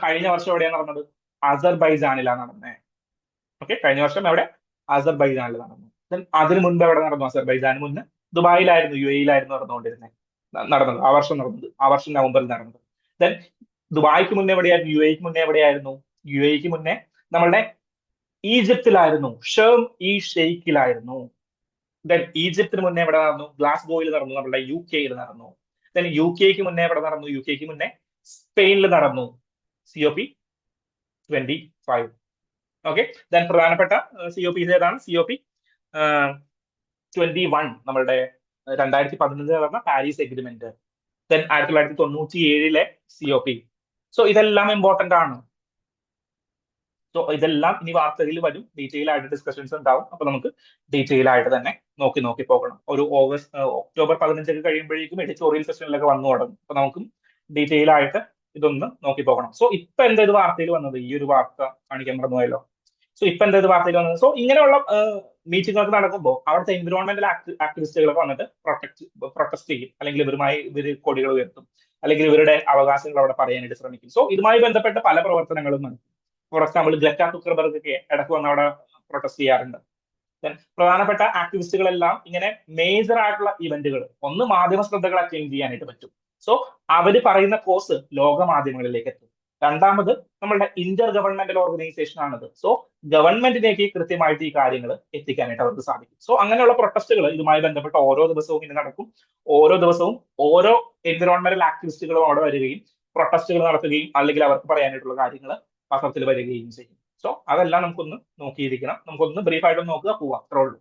കഴിഞ്ഞ വർഷം എവിടെയാണ് നടന്നത്? അസർബൈജാനിലാണ് നടന്നത്. ഓക്കെ, കഴിഞ്ഞ വർഷം എവിടെ? അസർബൈജാനിൽ നടന്നു. അതിന് മുൻപ് എവിടെ നടന്നു? അസർബൈജാന് മുന്നേ ദുബായിലായിരുന്നു, UAE-യിലായിരുന്നു നടന്നത്. ആ വർഷം നവംബറിൽ നടന്നത്. ദെൻ ദുബായിക്ക് മുന്നേ എവിടെയായിരുന്നു? UAE-ക്ക് മുന്നേ എവിടെയായിരുന്നു? UAE-ക്ക് മുന്നേ നമ്മളുടെ ഈജിപ്തിലായിരുന്നു, ഷെയ്ഖിലായിരുന്നു. ദെൻ ഈജിപ്തിന് മുന്നേ എവിടെ നടന്നു? ഗ്ലാസ്ഗോയിൽ നടന്നു, നമ്മളുടെ UK-യിൽ നടന്നു. ദെൻ UK-ക്ക് മുന്നേ എവിടെ നടന്നു? UK-ക്ക് മുന്നേ സ്പെയിനിൽ നടന്നു, COP25. ഓക്കെ, ദെൻ പ്രധാനപ്പെട്ട COP ഏതാണ്? COP21 നമ്മളുടെ 2015 നടന്ന Paris agreement. Then 1997 COP. So ഇതെല്ലാം ഇമ്പോർട്ടന്റ് ആണ്. സോ ഇതെല്ലാം ഇനി വാർത്തകളിൽ വരും, ഡീറ്റെയിൽ ആയിട്ട് ഡിസ്കഷൻസ് ഉണ്ടാവും. അപ്പൊ നമുക്ക് ഡീറ്റെയിൽ ആയിട്ട് തന്നെ നോക്കി പോകണം. ഒരു ഒക്ടോബർ 15 കഴിയുമ്പോഴേക്കും എഡിറ്റോറിയൽ സെഷനിലൊക്കെ വന്നു തുടങ്ങും. അപ്പൊ നമുക്ക് ഡീറ്റെയിൽ ആയിട്ട് ഇതൊന്ന് നോക്കി പോകണം. സോ ഇപ്പൊ എന്താ ഇത് വാർത്തയിൽ വന്നത്? ഈ ഒരു വാർത്ത കാണിക്കാൻ മറന്നുപോയല്ലോ. സോ ഇപ്പൊ എന്താ ഇത് വാർത്തയിൽ വന്നത്? സോ ഇങ്ങനെയുള്ള മീറ്റിംഗുകളൊക്കെ നടക്കുമ്പോൾ അവിടുത്തെ എൻവിറോൺമെന്റൽ ആക്ടിവിസ്റ്റുകളൊക്കെ വന്നിട്ട് പ്രൊട്ടസ്റ്റ് ചെയ്യും, അല്ലെങ്കിൽ ഇവർ കൊടികൾ ഉയർത്തും, അല്ലെങ്കിൽ ഇവരുടെ അവകാശങ്ങൾ അവിടെ പറയാനായിട്ട് ശ്രമിക്കും. സോ ഇതുമായി ബന്ധപ്പെട്ട പല പ്രവർത്തനങ്ങളും നടക്കും. ഫോർ എക്സാമ്പിൾ ഗ്രെറ്റ തുക്കർബർഗ് ഒക്കെ ഇടയ്ക്ക് വന്ന് അവിടെ പ്രൊട്ടസ്റ്റ് ചെയ്യാറുണ്ട്. പ്രധാനപ്പെട്ട ആക്ടിവിസ്റ്റുകളെല്ലാം ഇങ്ങനെ മേജർ ആയിട്ടുള്ള ഇവന്റുകൾ ഒന്ന് മാധ്യമ ശ്രദ്ധകൾ അറ്റൈൻ ചെയ്യാനായിട്ട് പറ്റും. സോ അവര് പറയുന്ന കോഴ്സ് ലോക മാധ്യമങ്ങളിലേക്ക് എത്തും. രണ്ടാമത് നമ്മളുടെ ഇന്റർ ഗവൺമെന്റൽ ഓർഗനൈസേഷൻ ആണത്. സോ ഗവൺമെന്റിലേക്ക് കൃത്യമായിട്ട് ഈ കാര്യങ്ങൾ എത്തിക്കാനായിട്ട് അവർക്ക് സാധിക്കും. സോ അങ്ങനെയുള്ള പ്രൊട്ടസ്റ്റുകൾ ഇതുമായി ബന്ധപ്പെട്ട് ഓരോ ദിവസവും ഇങ്ങനെ നടക്കും. ഓരോ ദിവസവും ഓരോ എൻവിറോൺമെന്റൽ ആക്ടിവിസ്റ്റുകളും അവിടെ വരികയും പ്രൊട്ടസ്റ്റുകൾ നടത്തുകയും അല്ലെങ്കിൽ അവർക്ക് പറയാനായിട്ടുള്ള കാര്യങ്ങൾ പത്രത്തിൽ വരികയും ചെയ്യും. സോ അതെല്ലാം നമുക്കൊന്ന് നോക്കിയിരിക്കണം. നമുക്കൊന്ന് ബ്രീഫ് ആയിട്ട് നോക്കുക, പോവാം, അത്രേ ഉള്ളൂ.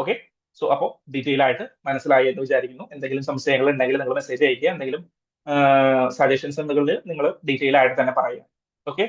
ഓക്കെ, സോ അപ്പോൾ ഡീറ്റെയിൽ ആയിട്ട് മനസ്സിലായി എന്ന് വിചാരിക്കുന്നു. എന്തെങ്കിലും സംശയങ്ങൾ ഉണ്ടെങ്കിൽ നിങ്ങൾ മെസ്സേജ് അയക്കുക. എന്തെങ്കിലും സജഷൻസ് ഉണ്ടെങ്കിൽ നിങ്ങൾ ഡീറ്റെയിൽ ആയിട്ട് തന്നെ പറയുക. ഓക്കെ.